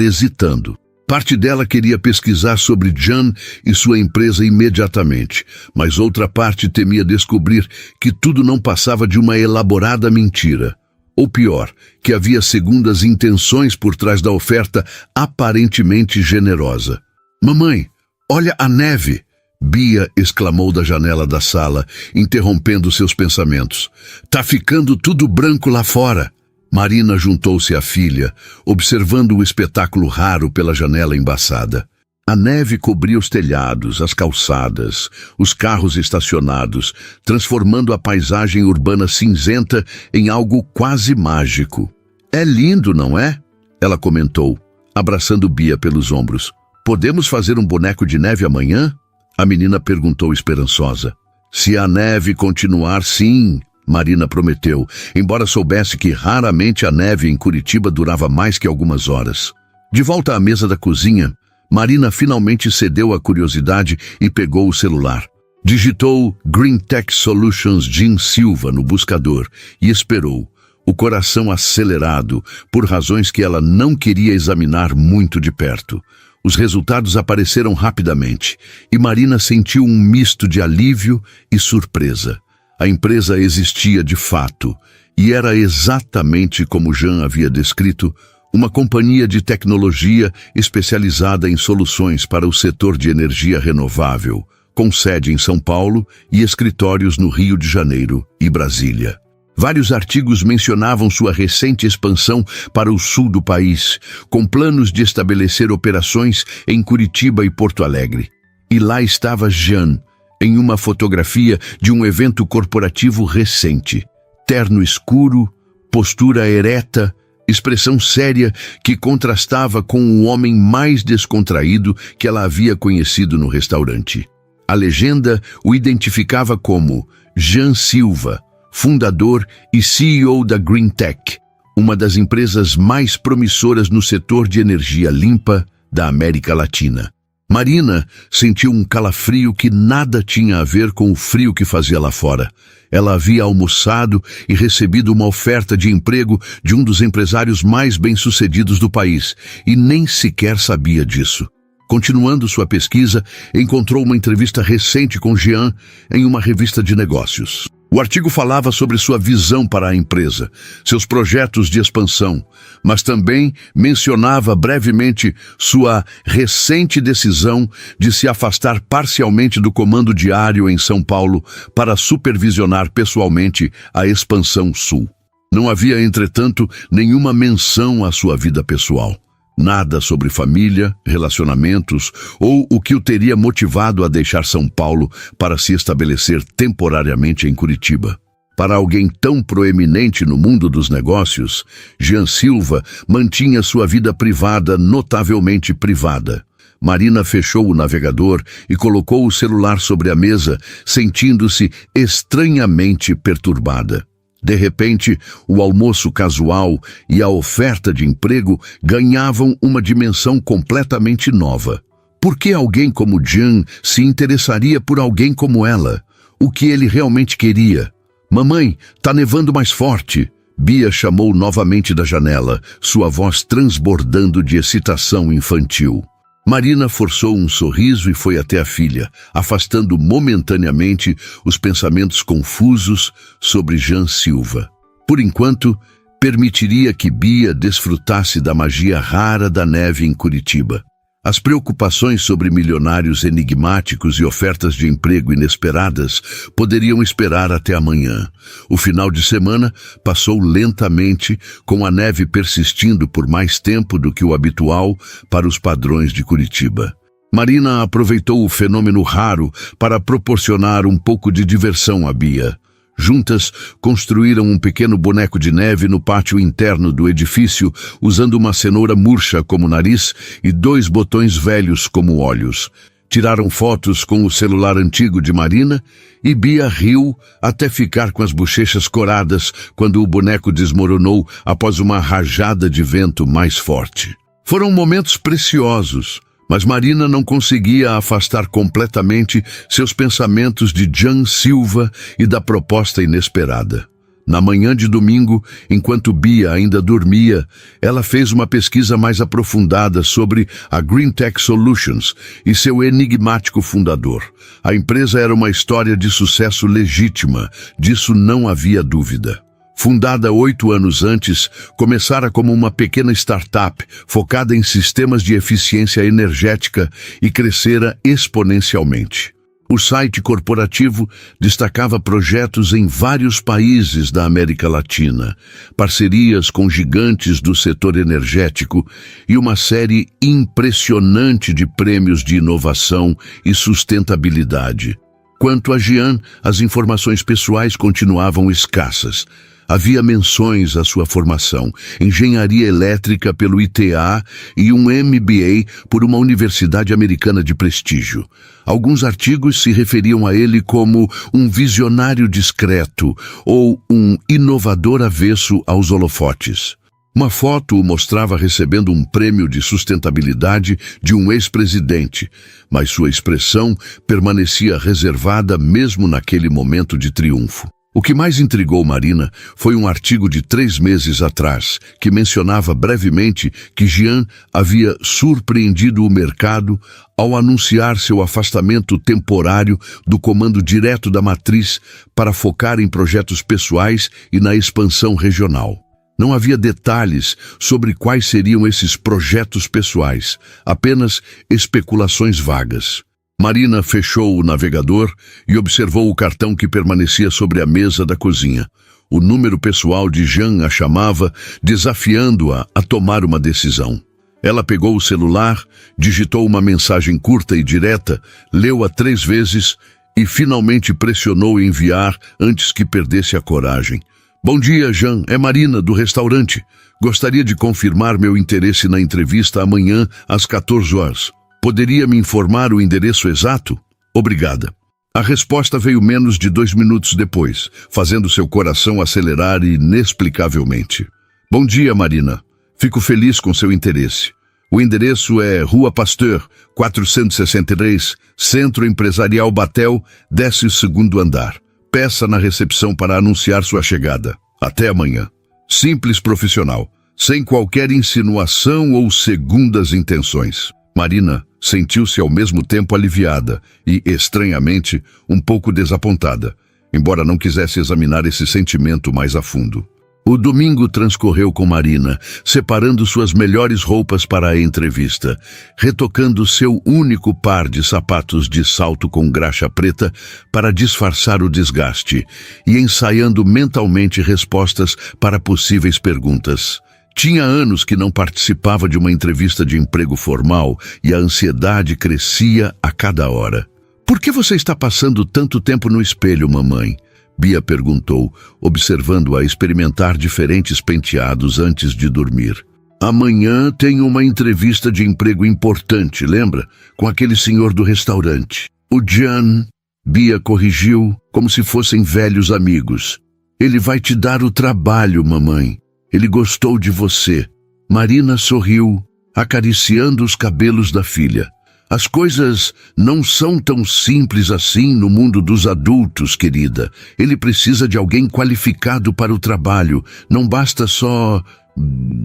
Speaker 1: hesitando. Parte dela queria pesquisar sobre Jan e sua empresa imediatamente, mas outra parte temia descobrir que tudo não passava de uma elaborada mentira. Ou pior, que havia segundas intenções por trás da oferta aparentemente generosa. "Mamãe, olha a neve!" Bia exclamou da janela da sala, interrompendo seus pensamentos. "Tá ficando tudo branco lá fora." Marina juntou-se à filha, observando o espetáculo raro pela janela embaçada. A neve cobria os telhados, as calçadas, os carros estacionados, transformando a paisagem urbana cinzenta em algo quase mágico. "É lindo, não é?" ela comentou, abraçando Bia pelos ombros. "Podemos fazer um boneco de neve amanhã?" A menina perguntou esperançosa. "Se a neve continuar, sim", Marina prometeu, embora soubesse que raramente a neve em Curitiba durava mais que algumas horas. De volta à mesa da cozinha, Marina finalmente cedeu à curiosidade e pegou o celular. Digitou Green Tech Solutions Jean Silva no buscador e esperou. o coração acelerado, por razões que ela não queria examinar muito de perto. Os resultados apareceram rapidamente, e Marina sentiu um misto de alívio e surpresa. A empresa existia de fato, e era exatamente como Jean havia descrito, uma companhia de tecnologia especializada em soluções para o setor de energia renovável, com sede em São Paulo e escritórios no Rio de Janeiro e Brasília. Vários artigos mencionavam sua recente expansão para o sul do país, com planos de estabelecer operações em Curitiba e Porto Alegre. E lá estava Jean, em uma fotografia de um evento corporativo recente. Terno escuro, postura ereta, expressão séria que contrastava com o homem mais descontraído que ela havia conhecido no restaurante. A legenda o identificava como Jean Silva, fundador e CEO da Greentech, uma das empresas mais promissoras no setor de energia limpa da América Latina. Marina sentiu um calafrio que nada tinha a ver com o frio que fazia lá fora. Ela havia almoçado e recebido uma oferta de emprego de um dos empresários mais bem-sucedidos do país, e nem sequer sabia disso. Continuando sua pesquisa, encontrou uma entrevista recente com Jean em uma revista de negócios. O artigo falava sobre sua visão para a empresa, seus projetos de expansão, mas também mencionava brevemente sua recente decisão de se afastar parcialmente do comando diário em São Paulo para supervisionar pessoalmente a expansão sul. Não havia, entretanto, nenhuma menção à sua vida pessoal. Nada sobre família, relacionamentos ou o que o teria motivado a deixar São Paulo para se estabelecer temporariamente em Curitiba. Para alguém tão proeminente no mundo dos negócios, Jean Silva mantinha sua vida privada notavelmente privada. Marina fechou o navegador e colocou o celular sobre a mesa, sentindo-se estranhamente perturbada. De repente, o almoço casual e a oferta de emprego ganhavam uma dimensão completamente nova. Por que alguém como Jean se interessaria por alguém como ela? O que ele realmente queria? Mamãe, tá nevando mais forte. Bia chamou novamente da janela, sua voz transbordando de excitação infantil. Marina forçou um sorriso e foi até a filha, afastando momentaneamente os pensamentos confusos sobre Jean Silva. Por enquanto, permitiria que Bia desfrutasse da magia rara da neve em Curitiba. As preocupações sobre milionários enigmáticos e ofertas de emprego inesperadas poderiam esperar até amanhã. O final de semana passou lentamente, com a neve persistindo por mais tempo do que o habitual para os padrões de Curitiba. Marina aproveitou o fenômeno raro para proporcionar um pouco de diversão a Bia. Juntas, construíram um pequeno boneco de neve no pátio interno do edifício, usando uma cenoura murcha como nariz e 2 botões velhos como olhos. Tiraram fotos com o celular antigo de Marina e Bia riu até ficar com as bochechas coradas quando o boneco desmoronou após uma rajada de vento mais forte. Foram momentos preciosos, mas Marina não conseguia afastar completamente seus pensamentos de Jean Silva e da proposta inesperada. Na manhã de domingo, enquanto Bia ainda dormia, ela fez uma pesquisa mais aprofundada sobre a Greentech Solutions e seu enigmático fundador. A empresa era uma história de sucesso legítima, disso não havia dúvida. Fundada 8 anos antes, começara como uma pequena startup focada em sistemas de eficiência energética e crescera exponencialmente. O site corporativo destacava projetos em vários países da América Latina, parcerias com gigantes do setor energético e uma série impressionante de prêmios de inovação e sustentabilidade. Quanto a Jean, as informações pessoais continuavam escassas. Havia menções à sua formação, engenharia elétrica pelo ITA e um MBA por uma universidade americana de prestígio. Alguns artigos se referiam a ele como um visionário discreto ou um inovador avesso aos holofotes. Uma foto o mostrava recebendo um prêmio de sustentabilidade de um ex-presidente, mas sua expressão permanecia reservada mesmo naquele momento de triunfo. O que mais intrigou Marina foi um artigo de 3 meses atrás, que mencionava brevemente que Jean havia surpreendido o mercado ao anunciar seu afastamento temporário do comando direto da matriz para focar em projetos pessoais e na expansão regional. Não havia detalhes sobre quais seriam esses projetos pessoais, apenas especulações vagas. Marina fechou o navegador e observou o cartão que permanecia sobre a mesa da cozinha. O número pessoal de Jean a chamava, desafiando-a a tomar uma decisão. Ela pegou o celular, digitou uma mensagem curta e direta, leu-a 3 vezes e finalmente pressionou enviar antes que perdesse a coragem. Bom dia, Jean. É Marina, do restaurante. Gostaria de confirmar meu interesse na entrevista amanhã às 14 horas. Poderia me informar o endereço exato? Obrigada. A resposta veio menos de 2 minutos depois, fazendo seu coração acelerar inexplicavelmente. Bom dia, Marina. Fico feliz com seu interesse. O endereço é Rua Pasteur, 463, Centro Empresarial Batel, 12º andar. Peça na recepção para anunciar sua chegada. Até amanhã. Simples profissional, sem qualquer insinuação ou segundas intenções. Marina sentiu-se ao mesmo tempo aliviada e, estranhamente, um pouco desapontada, embora não quisesse examinar esse sentimento mais a fundo. O domingo transcorreu com Marina, separando suas melhores roupas para a entrevista, retocando seu único par de sapatos de salto com graxa preta para disfarçar o desgaste e ensaiando mentalmente respostas para possíveis perguntas. Tinha anos que não participava de uma entrevista de emprego formal e a ansiedade crescia a cada hora. Por que você está passando tanto tempo no espelho, mamãe? Bia perguntou, observando-a experimentar diferentes penteados antes de dormir. Amanhã tenho uma entrevista de emprego importante, lembra? Com aquele senhor do restaurante. O Jean, Bia corrigiu, como se fossem velhos amigos. Ele vai te dar o trabalho, mamãe. Ele gostou de você. Marina sorriu, acariciando os cabelos da filha. As coisas não são tão simples assim no mundo dos adultos, querida. Ele precisa de alguém qualificado para o trabalho. Não basta só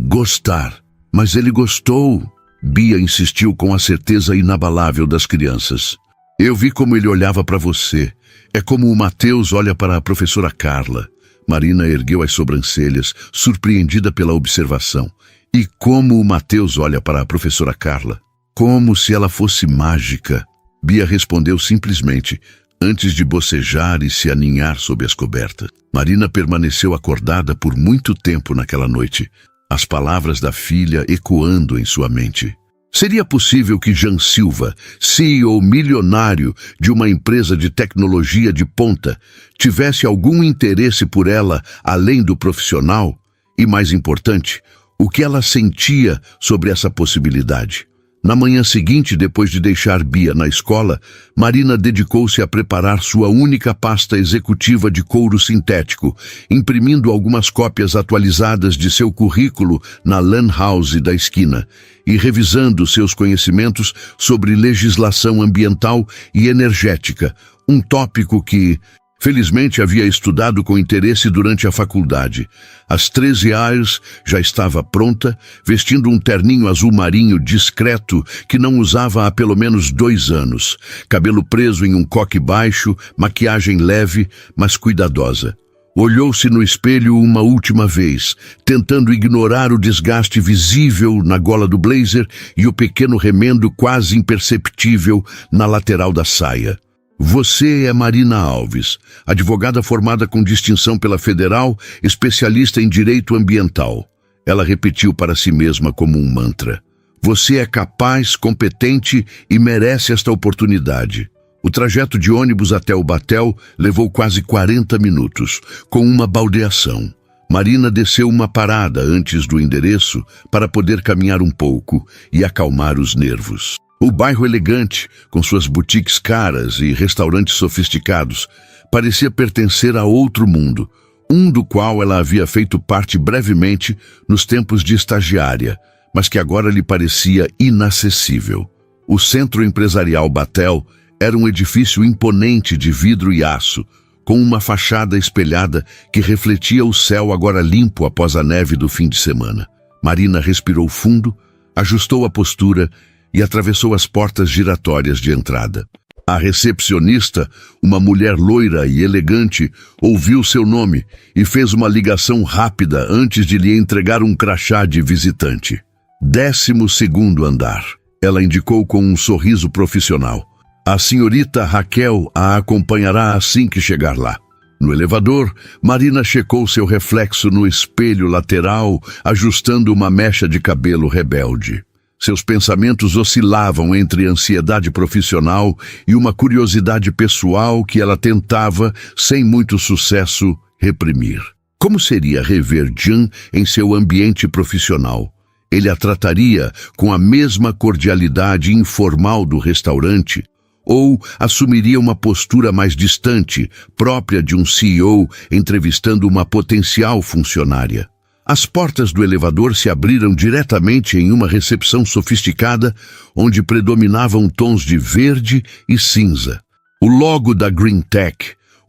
Speaker 1: gostar. Mas ele gostou. Bia insistiu com a certeza inabalável das crianças. Eu vi como ele olhava para você. É como o Mateus olha para a professora Carla. Marina ergueu as sobrancelhas, surpreendida pela observação. E como o Mateus olha para a professora Carla? Como se ela fosse mágica. Bia respondeu simplesmente, antes de bocejar e se aninhar sob as cobertas. Marina permaneceu acordada por muito tempo naquela noite, as palavras da filha ecoando em sua mente. Seria possível que Jean Silva, CEO milionário de uma empresa de tecnologia de ponta, tivesse algum interesse por ela além do profissional? E, mais importante, o que ela sentia sobre essa possibilidade? Na manhã seguinte, depois de deixar Bia na escola, Marina dedicou-se a preparar sua única pasta executiva de couro sintético, imprimindo algumas cópias atualizadas de seu currículo na Lan House da esquina e revisando seus conhecimentos sobre legislação ambiental e energética, um tópico que, felizmente, havia estudado com interesse durante a faculdade. Às 13 horas já estava pronta, vestindo um terninho azul marinho discreto que não usava há pelo menos 2 anos. Cabelo preso em um coque baixo, maquiagem leve, mas cuidadosa. Olhou-se no espelho uma última vez, tentando ignorar o desgaste visível na gola do blazer e o pequeno remendo quase imperceptível na lateral da saia. Você é Marina Alves, advogada formada com distinção pela Federal, especialista em direito ambiental. Ela repetiu para si mesma como um mantra. Você é capaz, competente e merece esta oportunidade. O trajeto de ônibus até o Batel levou quase 40 minutos, com uma baldeação. Marina desceu uma parada antes do endereço para poder caminhar um pouco e acalmar os nervos. O bairro elegante, com suas boutiques caras e restaurantes sofisticados, parecia pertencer a outro mundo, um do qual ela havia feito parte brevemente nos tempos de estagiária, mas que agora lhe parecia inacessível. O Centro Empresarial Batel era um edifício imponente de vidro e aço, com uma fachada espelhada que refletia o céu agora limpo após a neve do fim de semana. Marina respirou fundo, ajustou a postura e atravessou as portas giratórias de entrada. A recepcionista, uma mulher loira e elegante, ouviu seu nome e fez uma ligação rápida antes de lhe entregar um crachá de visitante. 12º andar. Ela indicou com um sorriso profissional. A senhorita Raquel a acompanhará assim que chegar lá. No elevador, Marina checou seu reflexo no espelho lateral, ajustando uma mecha de cabelo rebelde. Seus pensamentos oscilavam entre ansiedade profissional e uma curiosidade pessoal que ela tentava, sem muito sucesso, reprimir. Como seria rever Jean em seu ambiente profissional? Ele a trataria com a mesma cordialidade informal do restaurante? Ou assumiria uma postura mais distante, própria de um CEO entrevistando uma potencial funcionária? As portas do elevador se abriram diretamente em uma recepção sofisticada, onde predominavam tons de verde e cinza. O logo da Green Tech,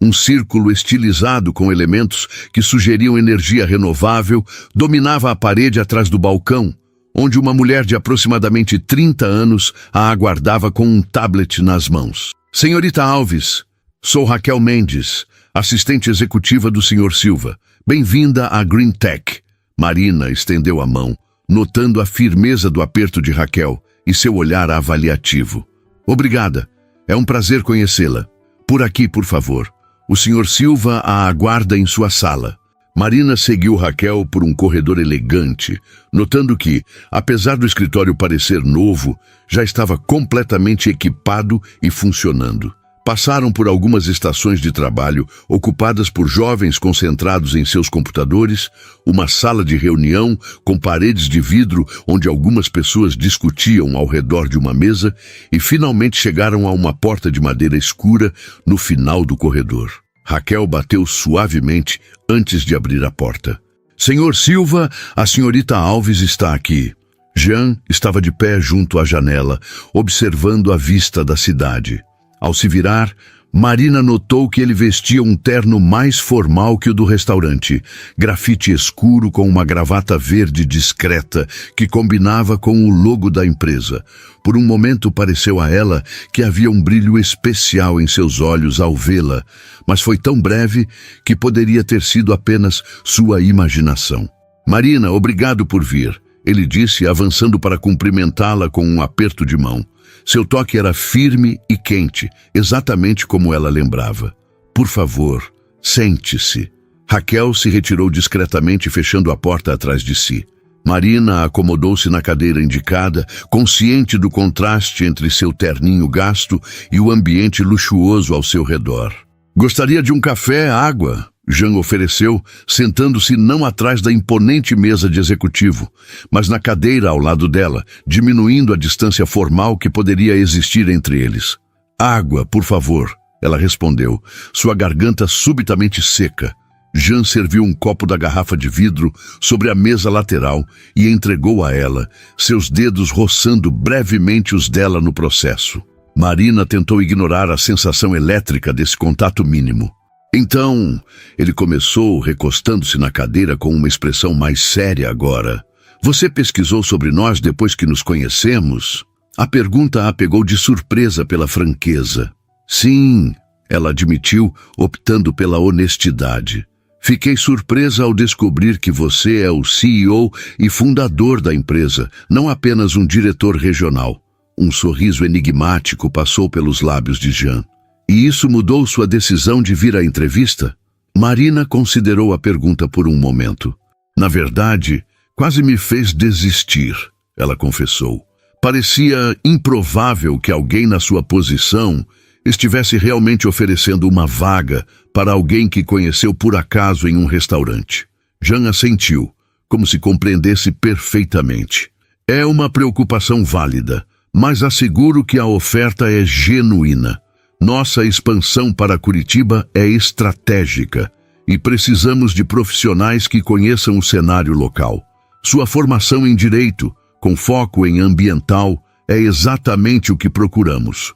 Speaker 1: um círculo estilizado com elementos que sugeriam energia renovável, dominava a parede atrás do balcão, onde uma mulher de aproximadamente 30 anos a aguardava com um tablet nas mãos. Senhorita Alves, sou Raquel Mendes, assistente executiva do Sr. Silva. Bem-vinda à Green Tech. Marina estendeu a mão, notando a firmeza do aperto de Raquel e seu olhar avaliativo. Obrigada. É um prazer conhecê-la. Por aqui, por favor. O Sr. Silva a aguarda em sua sala. Marina seguiu Raquel por um corredor elegante, notando que, apesar do escritório parecer novo, já estava completamente equipado e funcionando. Passaram por algumas estações de trabalho ocupadas por jovens concentrados em seus computadores, uma sala de reunião com paredes de vidro onde algumas pessoas discutiam ao redor de uma mesa e finalmente chegaram a uma porta de madeira escura no final do corredor. Raquel bateu suavemente antes de abrir a porta. Senhor Silva, a senhorita Alves está aqui. Jean estava de pé junto à janela, observando a vista da cidade. Ao se virar, Marina notou que ele vestia um terno mais formal que o do restaurante, grafite escuro com uma gravata verde discreta que combinava com o logo da empresa. Por um momento pareceu a ela que havia um brilho especial em seus olhos ao vê-la, mas foi tão breve que poderia ter sido apenas sua imaginação. Marina, obrigado por vir, ele disse, avançando para cumprimentá-la com um aperto de mão. Seu toque era firme e quente, exatamente como ela lembrava. Por favor, sente-se. Raquel se retirou discretamente, fechando a porta atrás de si. Marina acomodou-se na cadeira indicada, consciente do contraste entre seu terninho gasto e o ambiente luxuoso ao seu redor. Gostaria de um café, água? Jean ofereceu, sentando-se não atrás da imponente mesa de executivo, mas na cadeira ao lado dela, diminuindo a distância formal que poderia existir entre eles. Água, por favor, ela respondeu, sua garganta subitamente seca. Jean serviu um copo da garrafa de vidro sobre a mesa lateral e entregou a ela, seus dedos roçando brevemente os dela no processo. Marina tentou ignorar a sensação elétrica desse contato mínimo. Então, ele começou, recostando-se na cadeira com uma expressão mais séria agora. Você pesquisou sobre nós depois que nos conhecemos? A pergunta a pegou de surpresa pela franqueza. Sim, ela admitiu, optando pela honestidade. Fiquei surpresa ao descobrir que você é o CEO e fundador da empresa, não apenas um diretor regional. Um sorriso enigmático passou pelos lábios de Jean. E isso mudou sua decisão de vir à entrevista? Marina considerou a pergunta por um momento. Na verdade, quase me fez desistir, ela confessou. Parecia improvável que alguém na sua posição estivesse realmente oferecendo uma vaga para alguém que conheceu por acaso em um restaurante. Jean assentiu, como se compreendesse perfeitamente. É uma preocupação válida, mas asseguro que a oferta é genuína. Nossa expansão para Curitiba é estratégica e precisamos de profissionais que conheçam o cenário local. Sua formação em direito, com foco em ambiental, é exatamente o que procuramos.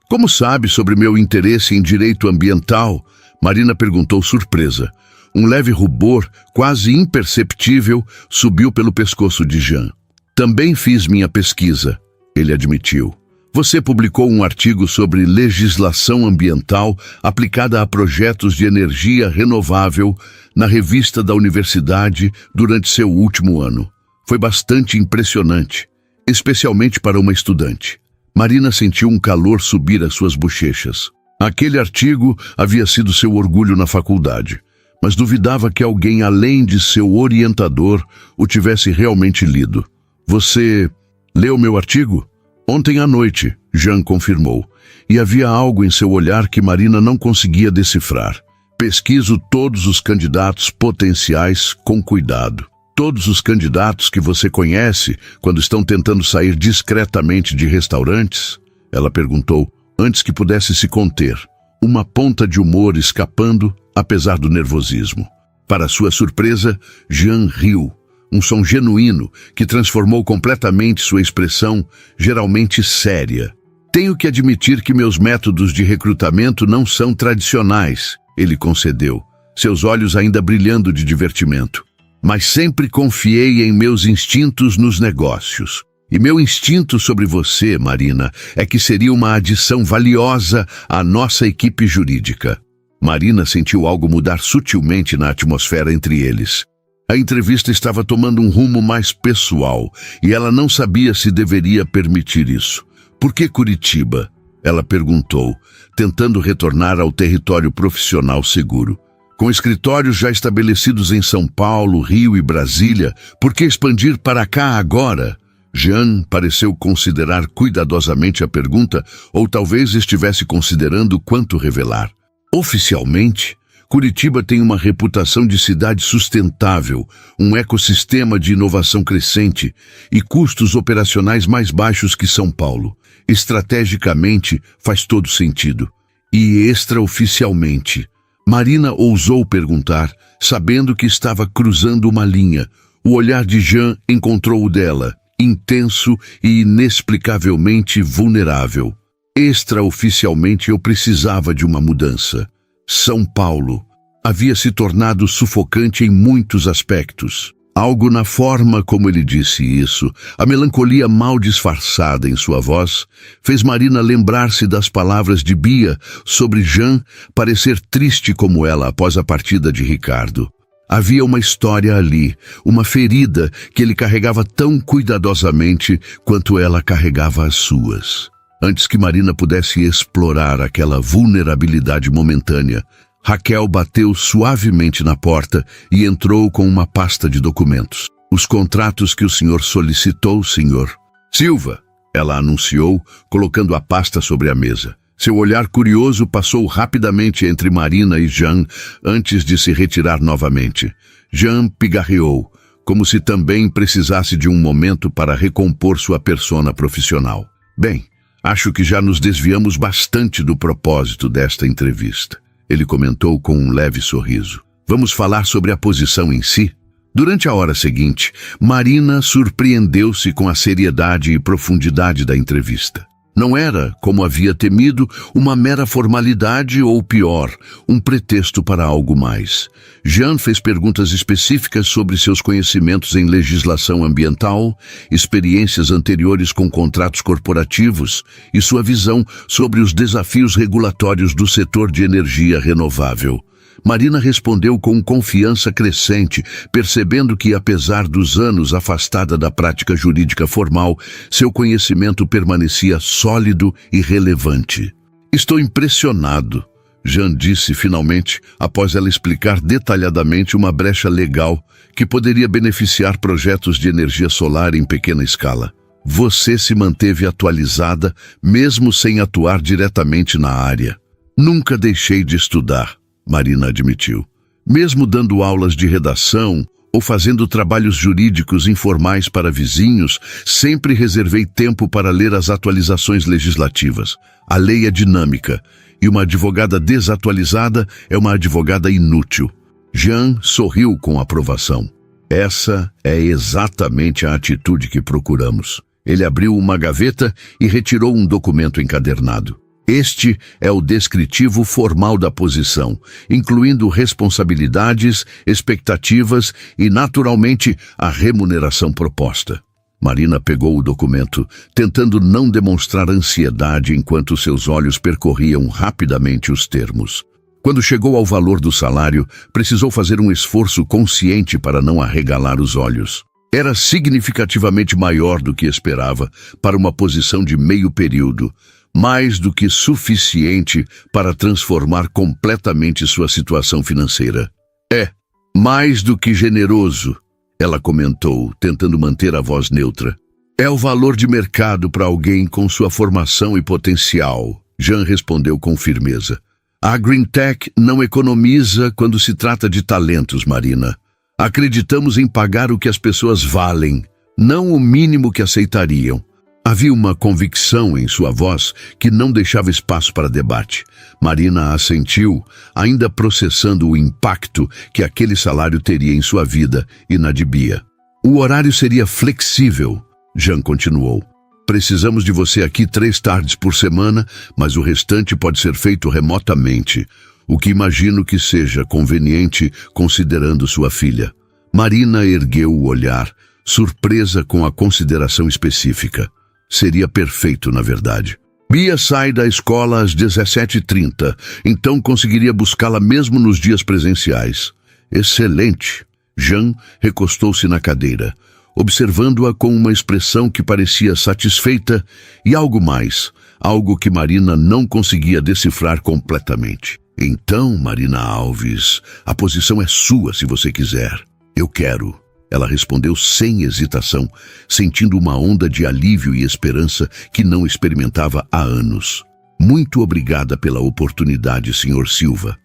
Speaker 1: Como sabe sobre meu interesse em direito ambiental? Marina perguntou surpresa. Um leve rubor, quase imperceptível, subiu pelo pescoço de Jean. Também fiz minha pesquisa, ele admitiu. Você publicou um artigo sobre legislação ambiental aplicada a projetos de energia renovável na revista da universidade durante seu último ano. Foi bastante impressionante, especialmente para uma estudante. Marina sentiu um calor subir às suas bochechas. Aquele artigo havia sido seu orgulho na faculdade, mas duvidava que alguém além de seu orientador o tivesse realmente lido. Você leu meu artigo? Ontem à noite, Jean confirmou, e havia algo em seu olhar que Marina não conseguia decifrar. Pesquiso todos os candidatos potenciais com cuidado. Todos os candidatos que você conhece quando estão tentando sair discretamente de restaurantes? Ela perguntou, antes que pudesse se conter, uma ponta de humor escapando, apesar do nervosismo. Para sua surpresa, Jean riu. Um som genuíno que transformou completamente sua expressão, geralmente séria. Tenho que admitir que meus métodos de recrutamento não são tradicionais, ele concedeu, seus olhos ainda brilhando de divertimento. Mas sempre confiei em meus instintos nos negócios. E meu instinto sobre você, Marina, é que seria uma adição valiosa à nossa equipe jurídica. Marina sentiu algo mudar sutilmente na atmosfera entre eles. A entrevista estava tomando um rumo mais pessoal e ela não sabia se deveria permitir isso. Por que Curitiba? Ela perguntou, tentando retornar ao território profissional seguro. Com escritórios já estabelecidos em São Paulo, Rio e Brasília, por que expandir para cá agora? Jean pareceu considerar cuidadosamente a pergunta, ou talvez estivesse considerando quanto revelar. Oficialmente, Curitiba tem uma reputação de cidade sustentável, um ecossistema de inovação crescente e custos operacionais mais baixos que São Paulo. Estrategicamente, faz todo sentido. E extraoficialmente, Marina ousou perguntar, sabendo que estava cruzando uma linha. O olhar de Jean encontrou o dela, intenso e inexplicavelmente vulnerável. Extraoficialmente eu precisava de uma mudança. São Paulo havia se tornado sufocante em muitos aspectos. Algo na forma como ele disse isso, a melancolia mal disfarçada em sua voz, fez Marina lembrar-se das palavras de Bia sobre Jean parecer triste como ela após a partida de Ricardo. Havia uma história ali, uma ferida que ele carregava tão cuidadosamente quanto ela carregava as suas. Antes que Marina pudesse explorar aquela vulnerabilidade momentânea, Raquel bateu suavemente na porta e entrou com uma pasta de documentos. Os contratos que o senhor solicitou, senhor. Silva, ela anunciou, colocando a pasta sobre a mesa. Seu olhar curioso passou rapidamente entre Marina e Jean antes de se retirar novamente. Jean pigarreou, como se também precisasse de um momento para recompor sua persona profissional. Bem, acho que já nos desviamos bastante do propósito desta entrevista, ele comentou com um leve sorriso. Vamos falar sobre a posição em si? Durante a hora seguinte, Marina surpreendeu-se com a seriedade e profundidade da entrevista. Não era, como havia temido, uma mera formalidade ou, pior, um pretexto para algo mais. Jean fez perguntas específicas sobre seus conhecimentos em legislação ambiental, experiências anteriores com contratos corporativos e sua visão sobre os desafios regulatórios do setor de energia renovável. Marina respondeu com confiança crescente, percebendo que, apesar dos anos afastada da prática jurídica formal, seu conhecimento permanecia sólido e relevante. Estou impressionado, Jean disse finalmente, após ela explicar detalhadamente uma brecha legal que poderia beneficiar projetos de energia solar em pequena escala. Você se manteve atualizada, mesmo sem atuar diretamente na área. Nunca deixei de estudar, Marina admitiu. Mesmo dando aulas de redação ou fazendo trabalhos jurídicos informais para vizinhos, sempre reservei tempo para ler as atualizações legislativas. A lei é dinâmica, e uma advogada desatualizada é uma advogada inútil. Jean sorriu com aprovação. Essa é exatamente a atitude que procuramos. Ele abriu uma gaveta e retirou um documento encadernado. Este é o descritivo formal da posição, incluindo responsabilidades, expectativas e, naturalmente, a remuneração proposta. Marina pegou o documento, tentando não demonstrar ansiedade enquanto seus olhos percorriam rapidamente os termos. Quando chegou ao valor do salário, precisou fazer um esforço consciente para não arregalar os olhos. Era significativamente maior do que esperava para uma posição de meio período, mais do que suficiente para transformar completamente sua situação financeira. É, mais do que generoso, ela comentou, tentando manter a voz neutra. É o valor de mercado para alguém com sua formação e potencial, Jean respondeu com firmeza. A Green Tech não economiza quando se trata de talentos, Marina. Acreditamos em pagar o que as pessoas valem, não o mínimo que aceitariam. Havia uma convicção em sua voz que não deixava espaço para debate. Marina assentiu, ainda processando o impacto que aquele salário teria em sua vida e na de Bia. O horário seria flexível, Jean continuou. Precisamos de você aqui 3 tardes por semana, mas o restante pode ser feito remotamente, o que imagino que seja conveniente considerando sua filha. Marina ergueu o olhar, surpresa com a consideração específica. Seria perfeito, na verdade. Bia sai da escola às 17h30, então conseguiria buscá-la mesmo nos dias presenciais. Excelente! Jean recostou-se na cadeira, observando-a com uma expressão que parecia satisfeita e algo mais, algo que Marina não conseguia decifrar completamente. Então, Marina Alves, a posição é sua se você quiser. Eu quero. Ela respondeu sem hesitação, sentindo uma onda de alívio e esperança que não experimentava há anos. Muito obrigada pela oportunidade, Sr. Silva.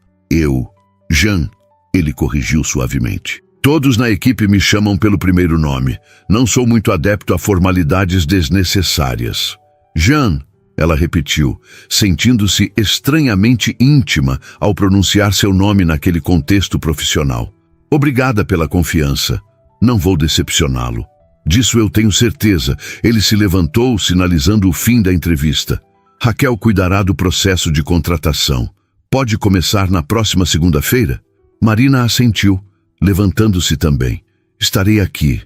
Speaker 1: Jean, ele corrigiu suavemente. Todos na equipe me chamam pelo primeiro nome. Não sou muito adepto a formalidades desnecessárias. Jean, ela repetiu, sentindo-se estranhamente íntima ao pronunciar seu nome naquele contexto profissional. Obrigada pela confiança. Não vou decepcioná-lo. Disso eu tenho certeza. Ele se levantou, sinalizando o fim da entrevista. Raquel cuidará do processo de contratação. Pode começar na próxima segunda-feira? Marina assentiu, levantando-se também. Estarei aqui.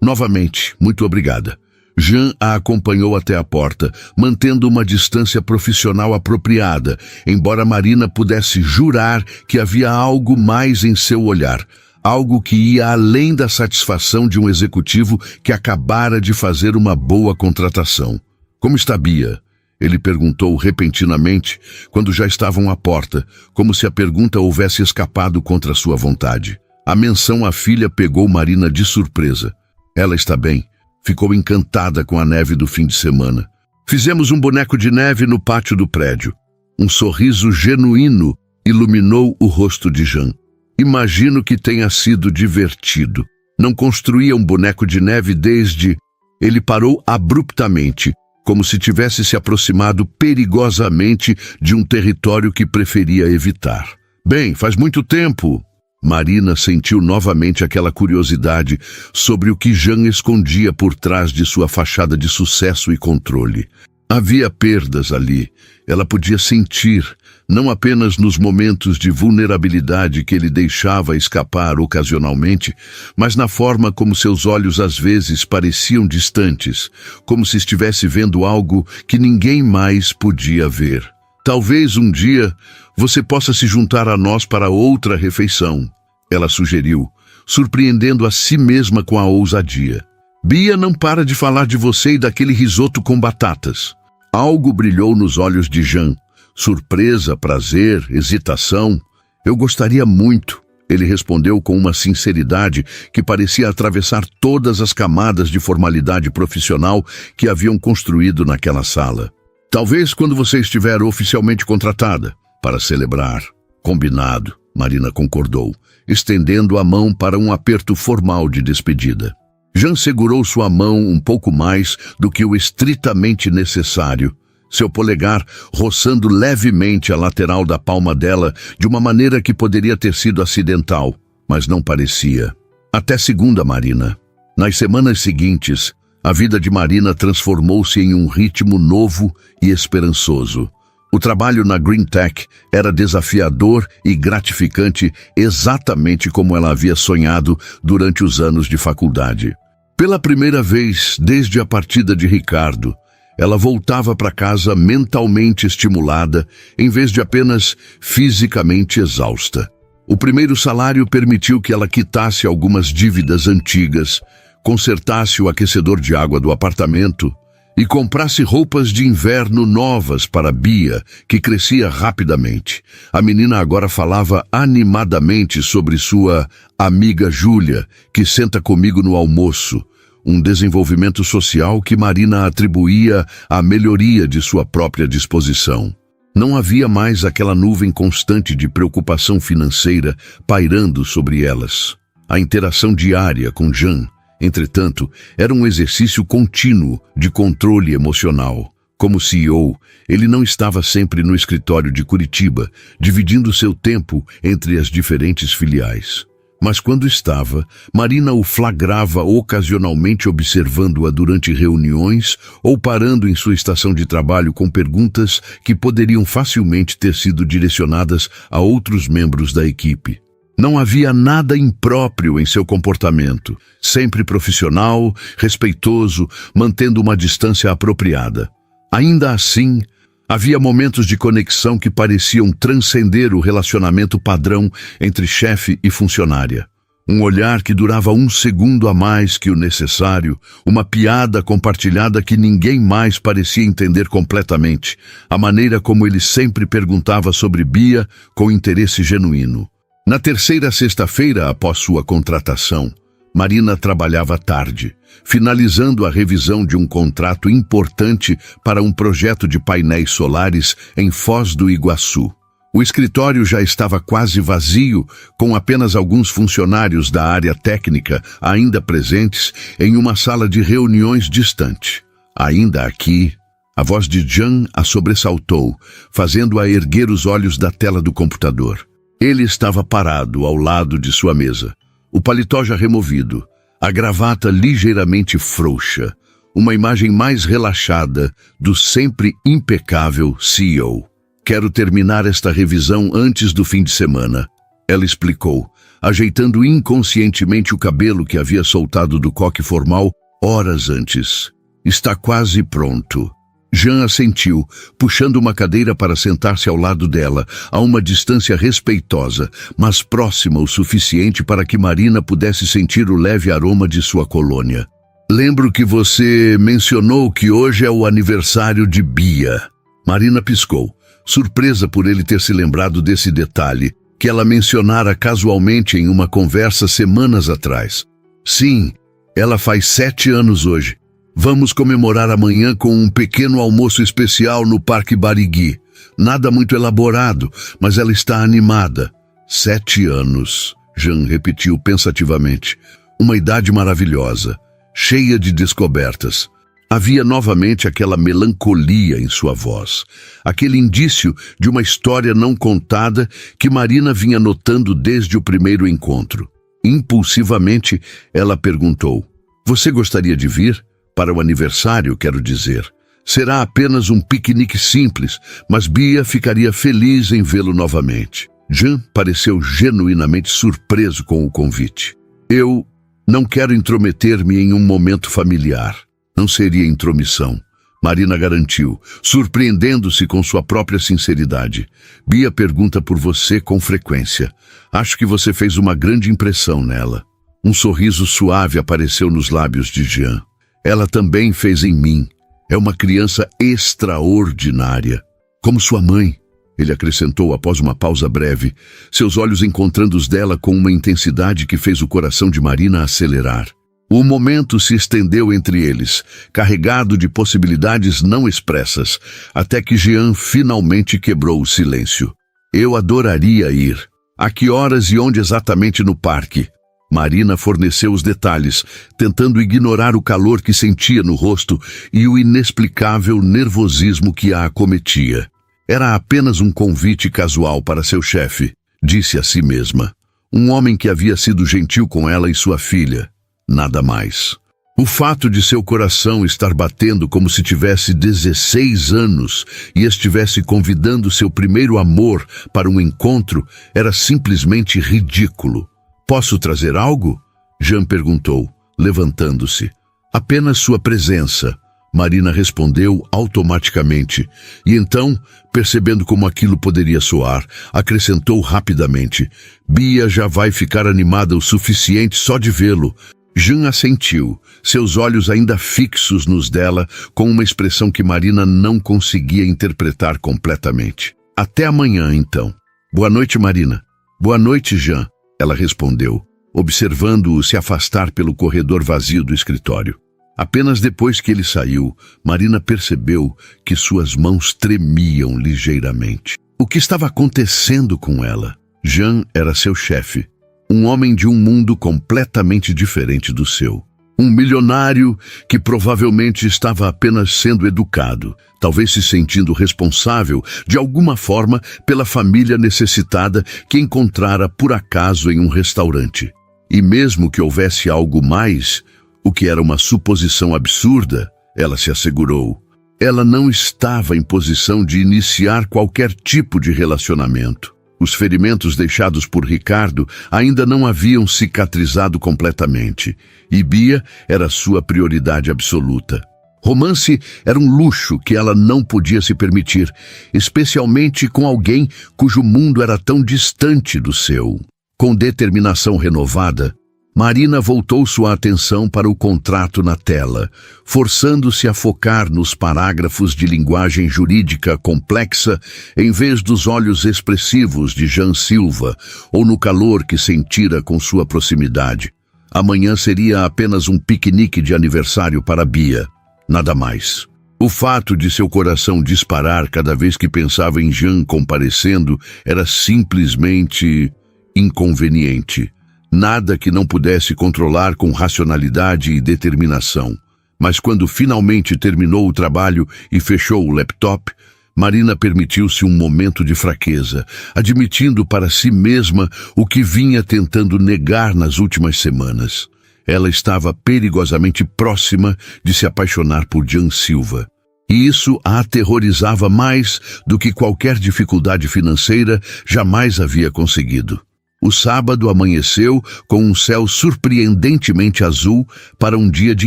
Speaker 1: Novamente, muito obrigada. Jean a acompanhou até a porta, mantendo uma distância profissional apropriada, embora Marina pudesse jurar que havia algo mais em seu olhar. Algo que ia além da satisfação de um executivo que acabara de fazer uma boa contratação. Como está Bia? Ele perguntou repentinamente, quando já estavam à porta, como se a pergunta houvesse escapado contra sua vontade. A menção à filha pegou Marina de surpresa. Ela está bem. Ficou encantada com a neve do fim de semana. Fizemos um boneco de neve no pátio do prédio. Um sorriso genuíno iluminou o rosto de Jean. Imagino que tenha sido divertido. Não construía um boneco de neve desde... Ele parou abruptamente, como se tivesse se aproximado perigosamente de um território que preferia evitar. Bem, faz muito tempo. Marina sentiu novamente aquela curiosidade sobre o que Jean escondia por trás de sua fachada de sucesso e controle. Havia perdas ali. Ela podia sentir, não apenas nos momentos de vulnerabilidade que ele deixava escapar ocasionalmente, mas na forma como seus olhos às vezes pareciam distantes, como se estivesse vendo algo que ninguém mais podia ver. Talvez um dia você possa se juntar a nós para outra refeição, ela sugeriu, surpreendendo a si mesma com a ousadia. Bia não para de falar de você e daquele risoto com batatas. Algo brilhou nos olhos de Jean. Surpresa, prazer, hesitação. Eu gostaria muito, ele respondeu com uma sinceridade que parecia atravessar todas as camadas de formalidade profissional que haviam construído naquela sala. Talvez quando você estiver oficialmente contratada, para celebrar. Combinado, Marina concordou, estendendo a mão para um aperto formal de despedida. Jean segurou sua mão um pouco mais do que o estritamente necessário, seu polegar roçando levemente a lateral da palma dela de uma maneira que poderia ter sido acidental, mas não parecia. Até segunda, Marina. Nas semanas seguintes, A vida de Marina transformou-se em um ritmo novo e esperançoso. O trabalho na Green Tech era desafiador e gratificante, exatamente como ela havia sonhado durante os anos de faculdade. Pela primeira vez desde a partida de Ricardo, ela voltava para casa mentalmente estimulada, em vez de apenas fisicamente exausta. O primeiro salário permitiu que ela quitasse algumas dívidas antigas, consertasse o aquecedor de água do apartamento e comprasse roupas de inverno novas para Bia, que crescia rapidamente. A menina agora falava animadamente sobre sua amiga Júlia, que senta comigo no almoço, um desenvolvimento social que Marina atribuía à melhoria de sua própria disposição. Não havia mais aquela nuvem constante de preocupação financeira pairando sobre elas. A interação diária com Jean, entretanto, era um exercício contínuo de controle emocional. Como CEO, ele não estava sempre no escritório de Curitiba, dividindo seu tempo entre as diferentes filiais. Mas quando estava, Marina o flagrava ocasionalmente observando-a durante reuniões ou parando em sua estação de trabalho com perguntas que poderiam facilmente ter sido direcionadas a outros membros da equipe. Não havia nada impróprio em seu comportamento, sempre profissional, respeitoso, mantendo uma distância apropriada. Ainda assim, havia momentos de conexão que pareciam transcender o relacionamento padrão entre chefe e funcionária. Um olhar que durava 1 segundo a mais que o necessário, uma piada compartilhada que ninguém mais parecia entender completamente, a maneira como ele sempre perguntava sobre Bia com interesse genuíno. Na terceira sexta-feira após sua contratação, Marina trabalhava tarde, finalizando a revisão de um contrato importante para um projeto de painéis solares em Foz do Iguaçu. O escritório já estava quase vazio, com apenas alguns funcionários da área técnica ainda presentes em uma sala de reuniões distante. Ainda aqui, a voz de Jean a sobressaltou, fazendo-a erguer os olhos da tela do computador. Ele estava parado ao lado de sua mesa, o paletó já removido, a gravata ligeiramente frouxa, uma imagem mais relaxada do sempre impecável CEO. Quero terminar esta revisão antes do fim de semana, ela explicou, ajeitando inconscientemente o cabelo que havia soltado do coque formal horas antes. Está quase pronto. Jean assentiu, puxando uma cadeira para sentar-se ao lado dela, a uma distância respeitosa, mas próxima o suficiente para que Marina pudesse sentir o leve aroma de sua colônia. Lembro que você mencionou que hoje é o aniversário de Bia. Marina piscou, surpresa por ele ter se lembrado desse detalhe, que ela mencionara casualmente em uma conversa semanas atrás. Sim, ela faz 7 anos hoje. Vamos comemorar amanhã com um pequeno almoço especial no Parque Barigui. Nada muito elaborado, mas ela está animada. 7 anos, Jean repetiu pensativamente. Uma idade maravilhosa, cheia de descobertas. Havia novamente aquela melancolia em sua voz, aquele indício de uma história não contada que Marina vinha notando desde o primeiro encontro. Impulsivamente, ela perguntou: "Você gostaria de vir? Para o aniversário, quero dizer. Será apenas um piquenique simples, mas Bia ficaria feliz em vê-lo novamente." Jean pareceu genuinamente surpreso com o convite. "Eu não quero intrometer-me em um momento familiar." Não seria intromissão, Marina garantiu, surpreendendo-se com sua própria sinceridade. "Bia pergunta por você com frequência. Acho que você fez uma grande impressão nela." Um sorriso suave apareceu nos lábios de Jean. "Ela também fez em mim. É uma criança extraordinária. Como sua mãe," ele acrescentou após uma pausa breve, seus olhos encontrando os dela com uma intensidade que fez o coração de Marina acelerar. O momento se estendeu entre eles, carregado de possibilidades não expressas, até que Jean finalmente quebrou o silêncio. "Eu adoraria ir. A que horas e onde exatamente no parque?" Marina forneceu os detalhes, tentando ignorar o calor que sentia no rosto e o inexplicável nervosismo que a acometia. Era apenas um convite casual para seu chefe, disse a si mesma. Um homem que havia sido gentil com ela e sua filha. Nada mais. O fato de seu coração estar batendo como se tivesse 16 anos e estivesse convidando seu primeiro amor para um encontro era simplesmente ridículo. Posso trazer algo? Jean perguntou, levantando-se. Apenas sua presença, Marina respondeu automaticamente, e então, percebendo como aquilo poderia soar, acrescentou rapidamente, Bia já vai ficar animada o suficiente só de vê-lo. Jean assentiu, seus olhos ainda fixos nos dela, com uma expressão que Marina não conseguia interpretar completamente. Até amanhã, então. Boa noite, Marina. Boa noite, Jean, ela respondeu, observando-o se afastar pelo corredor vazio do escritório. Apenas depois que ele saiu, Marina percebeu que suas mãos tremiam ligeiramente. O que estava acontecendo com ela? Jean era seu chefe. Um homem de um mundo completamente diferente do seu. Um milionário que provavelmente estava apenas sendo educado, talvez se sentindo responsável, de alguma forma, pela família necessitada que encontrara por acaso em um restaurante. E mesmo que houvesse algo mais, o que era uma suposição absurda, ela se assegurou, ela não estava em posição de iniciar qualquer tipo de relacionamento. Os ferimentos deixados por Ricardo ainda não haviam cicatrizado completamente, e Bia era sua prioridade absoluta. Romance era um luxo que ela não podia se permitir, especialmente com alguém cujo mundo era tão distante do seu. Com determinação renovada, Marina voltou sua atenção para o contrato na tela, forçando-se a focar nos parágrafos de linguagem jurídica complexa em vez dos olhos expressivos de Jean Silva ou no calor que sentira com sua proximidade. Amanhã seria apenas um piquenique de aniversário para Bia, nada mais. O fato de seu coração disparar cada vez que pensava em Jean comparecendo era simplesmente inconveniente. Nada que não pudesse controlar com racionalidade e determinação. Mas quando finalmente terminou o trabalho e fechou o laptop, Marina permitiu-se um momento de fraqueza, admitindo para si mesma o que vinha tentando negar nas últimas semanas. Ela estava perigosamente próxima de se apaixonar por Jean Silva. E isso a aterrorizava mais do que qualquer dificuldade financeira jamais havia conseguido. O sábado amanheceu com um céu surpreendentemente azul para um dia de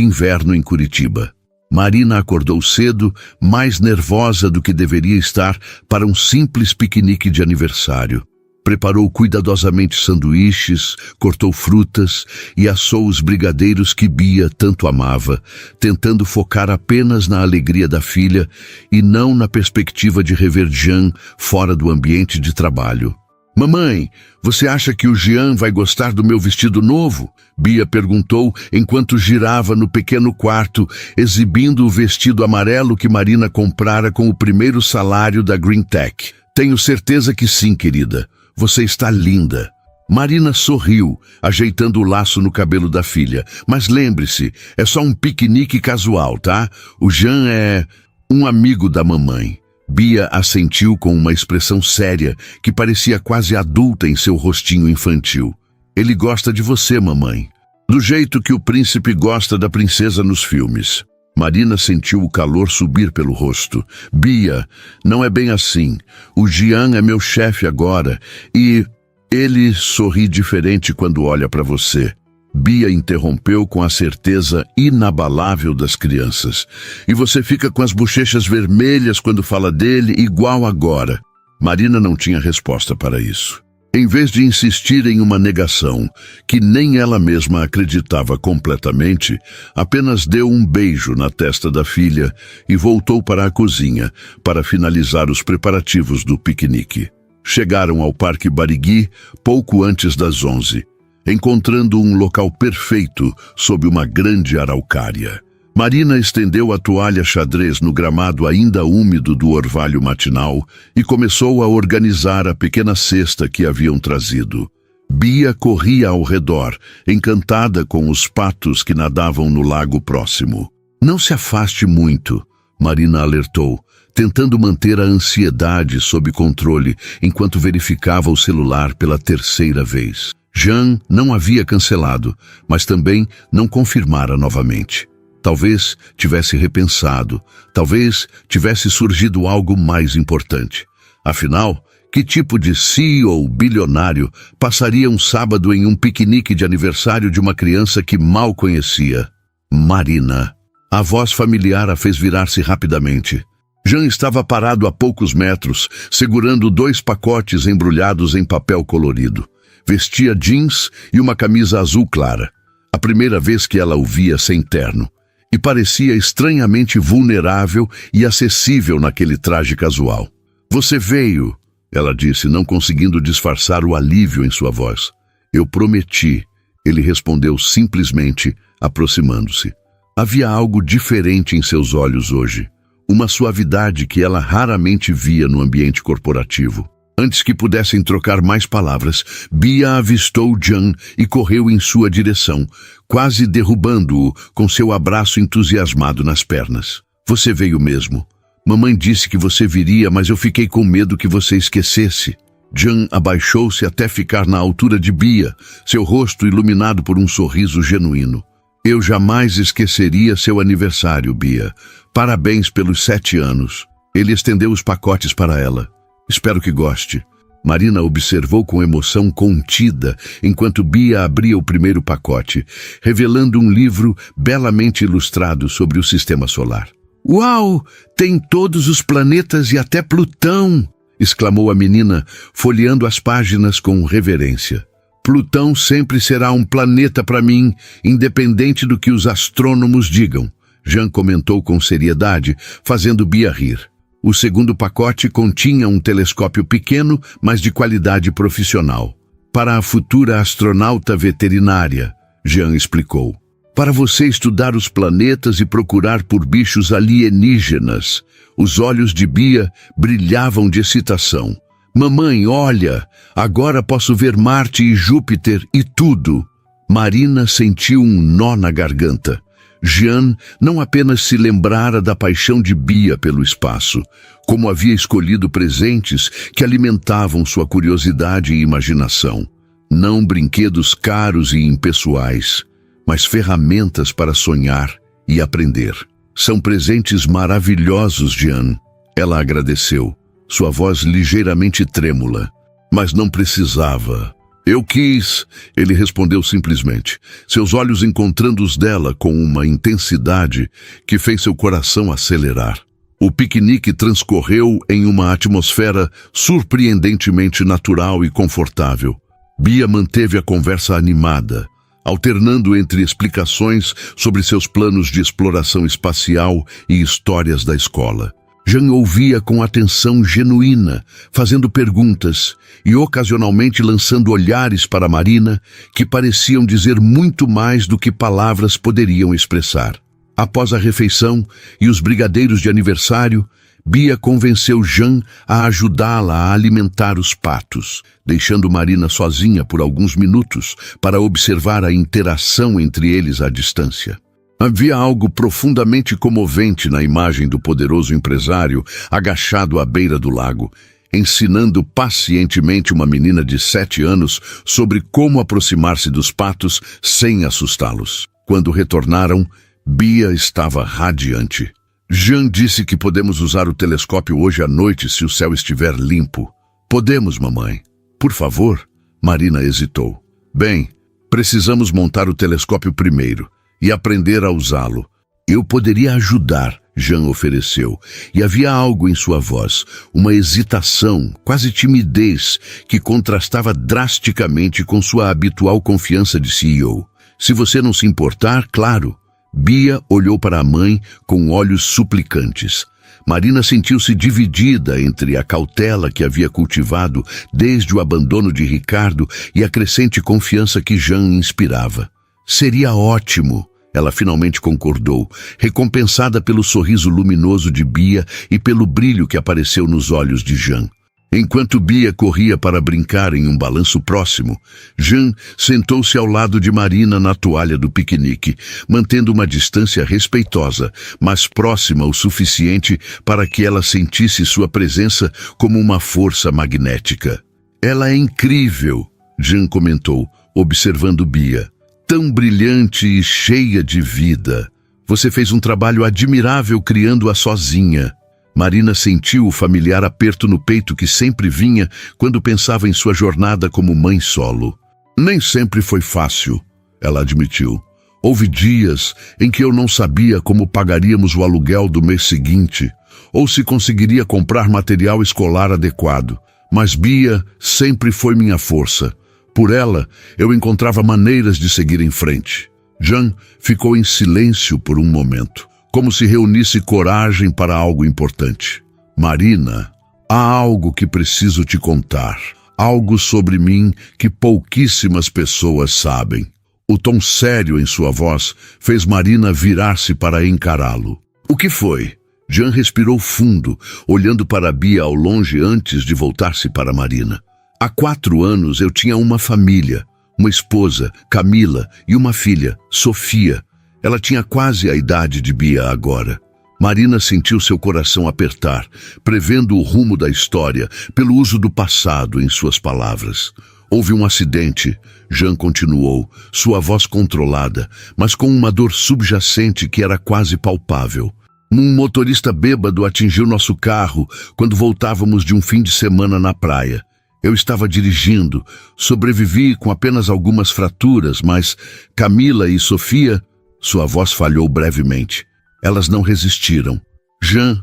Speaker 1: inverno em Curitiba. Marina acordou cedo, mais nervosa do que deveria estar para um simples piquenique de aniversário. Preparou cuidadosamente sanduíches, cortou frutas e assou os brigadeiros que Bia tanto amava, tentando focar apenas na alegria da filha e não na perspectiva de rever Jean fora do ambiente de trabalho. Mamãe, você acha que o Jean vai gostar do meu vestido novo? Bia perguntou enquanto girava no pequeno quarto, exibindo o vestido amarelo que Marina comprara com o primeiro salário da Green Tech. Tenho certeza que sim, querida. Você está linda. Marina sorriu, ajeitando o laço no cabelo da filha. Mas lembre-se, é só um piquenique casual, tá? O Jean é um amigo da mamãe. Bia assentiu com uma expressão séria que parecia quase adulta em seu rostinho infantil. Ele gosta de você, mamãe. Do jeito que o príncipe gosta da princesa nos filmes. Marina sentiu o calor subir pelo rosto. Bia, não é bem assim. O Jean é meu chefe agora e ele sorri diferente quando olha para você. Bia interrompeu com a certeza inabalável das crianças. E você fica com as bochechas vermelhas quando fala dele, igual agora. Marina não tinha resposta para isso. Em vez de insistir em uma negação, que nem ela mesma acreditava completamente, apenas deu um beijo na testa da filha e voltou para a cozinha para finalizar os preparativos do piquenique. Chegaram ao Parque Barigui pouco antes das 11. Encontrando um local perfeito sob uma grande araucária. Marina estendeu a toalha xadrez no gramado ainda úmido do orvalho matinal e começou a organizar a pequena cesta que haviam trazido. Bia corria ao redor, encantada com os patos que nadavam no lago próximo. Não se afaste muito, Marina alertou, tentando manter a ansiedade sob controle enquanto verificava o celular pela terceira vez. Jean não havia cancelado, mas também não confirmara novamente. Talvez tivesse repensado, talvez tivesse surgido algo mais importante. Afinal, que tipo de CEO bilionário passaria um sábado em um piquenique de aniversário de uma criança que mal conhecia? Marina. A voz familiar a fez virar-se rapidamente. Jean estava parado a poucos metros, segurando 2 pacotes embrulhados em papel colorido. Vestia jeans e uma camisa azul clara. A primeira vez que ela o via sem terno. E parecia estranhamente vulnerável e acessível naquele traje casual. Você veio, ela disse, não conseguindo disfarçar o alívio em sua voz. Eu prometi, ele respondeu simplesmente, aproximando-se. Havia algo diferente em seus olhos hoje. Uma suavidade que ela raramente via no ambiente corporativo. Antes que pudessem trocar mais palavras, Bia avistou Jean e correu em sua direção, quase derrubando-o com seu abraço entusiasmado nas pernas. Você veio mesmo. Mamãe disse que você viria, mas eu fiquei com medo que você esquecesse. Jean abaixou-se até ficar na altura de Bia, seu rosto iluminado por um sorriso genuíno. Eu jamais esqueceria seu aniversário, Bia. Parabéns pelos 7 anos. Ele estendeu os pacotes para ela. Espero que goste. Marina observou com emoção contida enquanto Bia abria o primeiro pacote, revelando um livro belamente ilustrado sobre o sistema solar. Uau! Tem todos os planetas e até Plutão! Exclamou a menina, folheando as páginas com reverência. Plutão sempre será um planeta para mim, independente do que os astrônomos digam. Jean comentou com seriedade, fazendo Bia rir. O segundo pacote continha um telescópio pequeno, mas de qualidade profissional. Para a futura astronauta veterinária, Jean explicou. Para você estudar os planetas e procurar por bichos alienígenas. Os olhos de Bia brilhavam de excitação. Mamãe, olha, agora posso ver Marte e Júpiter e tudo. Marina sentiu um nó na garganta. Jean não apenas se lembrara da paixão de Bia pelo espaço, como havia escolhido presentes que alimentavam sua curiosidade e imaginação. Não brinquedos caros e impessoais, mas ferramentas para sonhar e aprender. São presentes maravilhosos, Jean. Ela agradeceu, sua voz ligeiramente trêmula. Mas não precisava. Eu quis, ele respondeu simplesmente, seus olhos encontrando os dela com uma intensidade que fez seu coração acelerar. O piquenique transcorreu em uma atmosfera surpreendentemente natural e confortável. Bia manteve a conversa animada, alternando entre explicações sobre seus planos de exploração espacial e histórias da escola. Jean ouvia com atenção genuína, fazendo perguntas e ocasionalmente lançando olhares para Marina que pareciam dizer muito mais do que palavras poderiam expressar. Após a refeição e os brigadeiros de aniversário, Bia convenceu Jean a ajudá-la a alimentar os patos, deixando Marina sozinha por alguns minutos para observar a interação entre eles à distância. Havia algo profundamente comovente na imagem do poderoso empresário agachado à beira do lago, ensinando pacientemente uma menina de 7 anos sobre como aproximar-se dos patos sem assustá-los. Quando retornaram, Bia estava radiante. Jean disse que podemos usar o telescópio hoje à noite se o céu estiver limpo. Podemos, mamãe. Por favor? Marina hesitou. Bem, precisamos montar o telescópio primeiro e aprender a usá-lo. Eu poderia ajudar, Jean ofereceu, e havia algo em sua voz, uma hesitação, quase timidez, que contrastava drasticamente com sua habitual confiança de CEO. Se você não se importar, claro. Bia olhou para a mãe com olhos suplicantes. Marina sentiu-se dividida entre a cautela que havia cultivado desde o abandono de Ricardo e a crescente confiança que Jean inspirava. Seria ótimo, ela finalmente concordou, recompensada pelo sorriso luminoso de Bia e pelo brilho que apareceu nos olhos de Jean. Enquanto Bia corria para brincar em um balanço próximo, Jean sentou-se ao lado de Marina na toalha do piquenique, mantendo uma distância respeitosa, mas próxima o suficiente para que ela sentisse sua presença como uma força magnética. Ela é incrível, Jean comentou, observando Bia. Tão brilhante e cheia de vida. Você fez um trabalho admirável criando-a sozinha. Marina sentiu o familiar aperto no peito que sempre vinha quando pensava em sua jornada como mãe solo. Nem sempre foi fácil, ela admitiu. Houve dias em que eu não sabia como pagaríamos o aluguel do mês seguinte, ou se conseguiria comprar material escolar adequado. Mas Bia sempre foi minha força. Por ela, eu encontrava maneiras de seguir em frente. Jean ficou em silêncio por um momento, como se reunisse coragem para algo importante. Marina, há algo que preciso te contar. Algo sobre mim que pouquíssimas pessoas sabem. O tom sério em sua voz fez Marina virar-se para encará-lo. O que foi? Jean respirou fundo, olhando para Bia ao longe antes de voltar-se para Marina. Há 4 anos eu tinha uma família, uma esposa, Camila, e uma filha, Sofia. Ela tinha quase a idade de Bia agora. Marina sentiu seu coração apertar, prevendo o rumo da história, pelo uso do passado em suas palavras. Houve um acidente, Jean continuou, sua voz controlada, mas com uma dor subjacente que era quase palpável. Um motorista bêbado atingiu nosso carro quando voltávamos de um fim de semana na praia. Eu estava dirigindo, sobrevivi com apenas algumas fraturas, mas Camila e Sofia... Sua voz falhou brevemente. Elas não resistiram. Jean,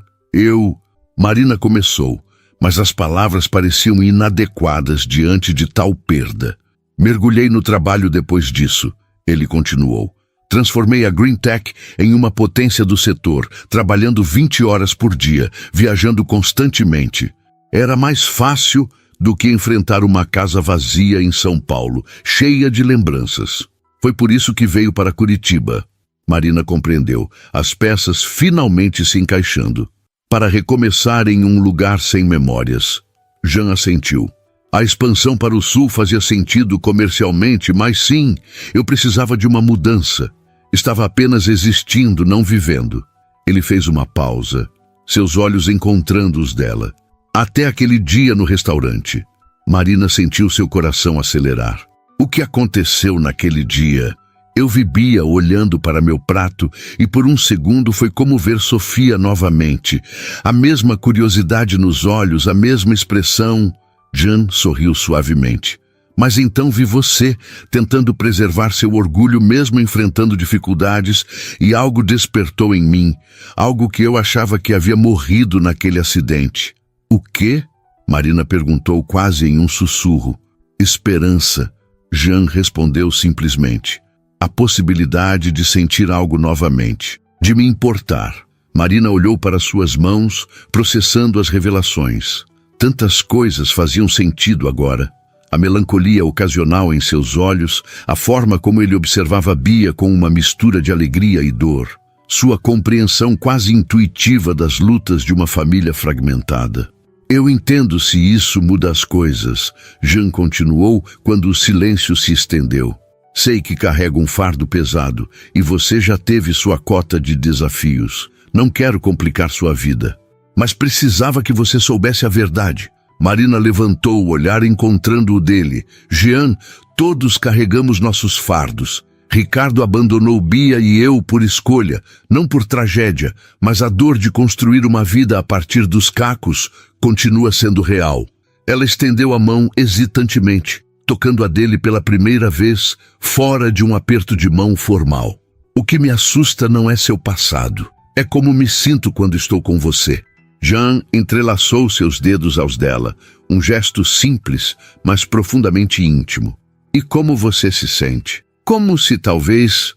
Speaker 1: Marina começou, mas as palavras pareciam inadequadas diante de tal perda. Mergulhei no trabalho depois disso, ele continuou. Transformei a Green Tech em uma potência do setor, trabalhando 20 horas por dia, viajando constantemente. Era mais fácil do que enfrentar uma casa vazia em São Paulo, cheia de lembranças. Foi por isso que veio para Curitiba. Marina compreendeu, as peças finalmente se encaixando. Para recomeçar em um lugar sem memórias. Jean assentiu. A expansão para o sul fazia sentido comercialmente, mas sim, eu precisava de uma mudança. Estava apenas existindo, não vivendo. Ele fez uma pausa, seus olhos encontrando os dela. Até aquele dia no restaurante. Marina sentiu seu coração acelerar. O que aconteceu naquele dia? Eu vi Bia olhando para meu prato e por um segundo foi como ver Sofia novamente. A mesma curiosidade nos olhos, a mesma expressão. Jean sorriu suavemente. Mas então vi você, tentando preservar seu orgulho mesmo enfrentando dificuldades, e algo despertou em mim, algo que eu achava que havia morrido naquele acidente. O quê? Marina perguntou quase em um sussurro. Esperança. Jean respondeu simplesmente. A possibilidade de sentir algo novamente, de me importar. Marina olhou para suas mãos, processando as revelações. Tantas coisas faziam sentido agora. A melancolia ocasional em seus olhos, a forma como ele observava Bia com uma mistura de alegria e dor. Sua compreensão quase intuitiva das lutas de uma família fragmentada. Eu entendo se isso muda as coisas, Jean continuou quando o silêncio se estendeu. Sei que carrega um fardo pesado e você já teve sua cota de desafios. Não quero complicar sua vida. Mas precisava que você soubesse a verdade. Marina levantou o olhar encontrando o dele. Jean, todos carregamos nossos fardos. Ricardo abandonou Bia e eu por escolha, não por tragédia, mas a dor de construir uma vida a partir dos cacos continua sendo real. Ela estendeu a mão hesitantemente, tocando a dele pela primeira vez, fora de um aperto de mão formal. O que me assusta não é seu passado. É como me sinto quando estou com você. Jean entrelaçou seus dedos aos dela, um gesto simples, mas profundamente íntimo. E como você se sente? Como se talvez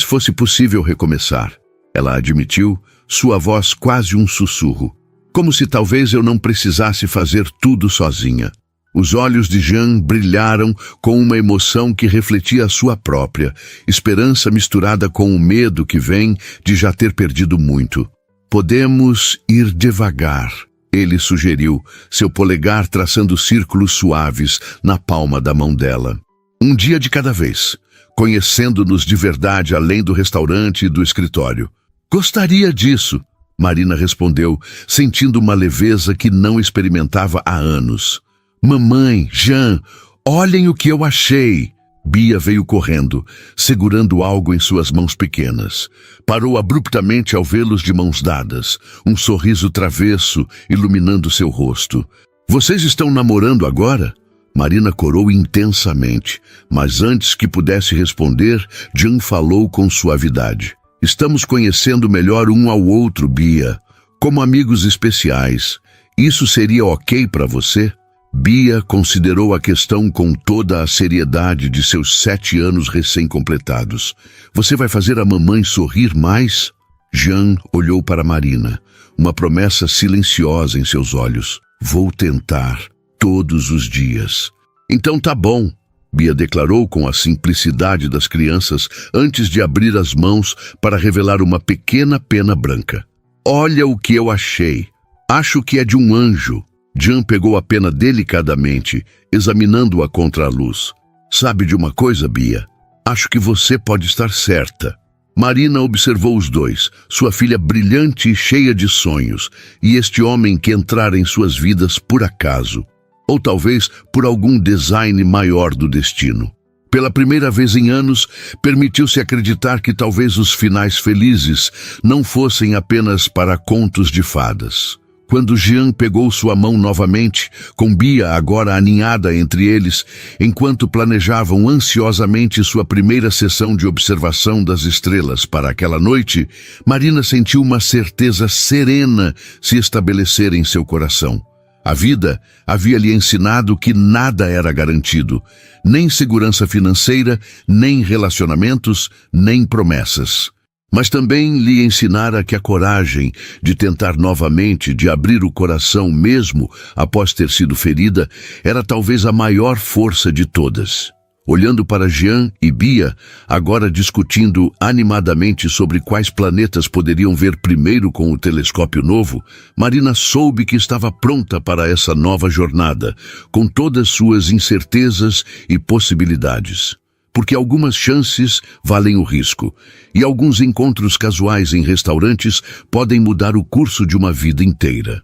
Speaker 1: fosse possível recomeçar. Ela admitiu, sua voz quase um sussurro. Como se talvez eu não precisasse fazer tudo sozinha. Os olhos de Jean brilharam com uma emoção que refletia a sua própria, esperança misturada com o medo que vem de já ter perdido muito. Podemos ir devagar, ele sugeriu, seu polegar traçando círculos suaves na palma da mão dela. Um dia de cada vez, conhecendo-nos de verdade além do restaurante e do escritório. Gostaria disso, Marina respondeu, sentindo uma leveza que não experimentava há anos. Mamãe, Jean, olhem o que eu achei. Bia veio correndo, segurando algo em suas mãos pequenas. Parou abruptamente ao vê-los de mãos dadas, um sorriso travesso iluminando seu rosto. Vocês estão namorando agora? Marina corou intensamente, mas antes que pudesse responder, Jean falou com suavidade. Estamos conhecendo melhor um ao outro, Bia, como amigos especiais. Isso seria ok para você? Bia considerou a questão com toda a seriedade de seus 7 anos recém-completados. Você vai fazer a mamãe sorrir mais? Jean olhou para Marina, uma promessa silenciosa em seus olhos. Vou tentar, todos os dias. Então tá bom, Bia declarou com a simplicidade das crianças antes de abrir as mãos para revelar uma pequena pena branca. Olha o que eu achei. Acho que é de um anjo. Jean pegou a pena delicadamente, examinando-a contra a luz. Sabe de uma coisa, Bia? Acho que você pode estar certa. Marina observou os dois, sua filha brilhante e cheia de sonhos, e este homem que entrara em suas vidas por acaso, ou talvez por algum design maior do destino. Pela primeira vez em anos, permitiu-se acreditar que talvez os finais felizes não fossem apenas para contos de fadas. Quando Jean pegou sua mão novamente, com Bia agora aninhada entre eles, enquanto planejavam ansiosamente sua primeira sessão de observação das estrelas para aquela noite, Marina sentiu uma certeza serena se estabelecer em seu coração. A vida havia lhe ensinado que nada era garantido, nem segurança financeira, nem relacionamentos, nem promessas. Mas também lhe ensinara que a coragem de tentar novamente, de abrir o coração mesmo após ter sido ferida, era talvez a maior força de todas. Olhando para Jean e Bia, agora discutindo animadamente sobre quais planetas poderiam ver primeiro com o telescópio novo, Marina soube que estava pronta para essa nova jornada, com todas suas incertezas e possibilidades. Porque algumas chances valem o risco, e alguns encontros casuais em restaurantes podem mudar o curso de uma vida inteira.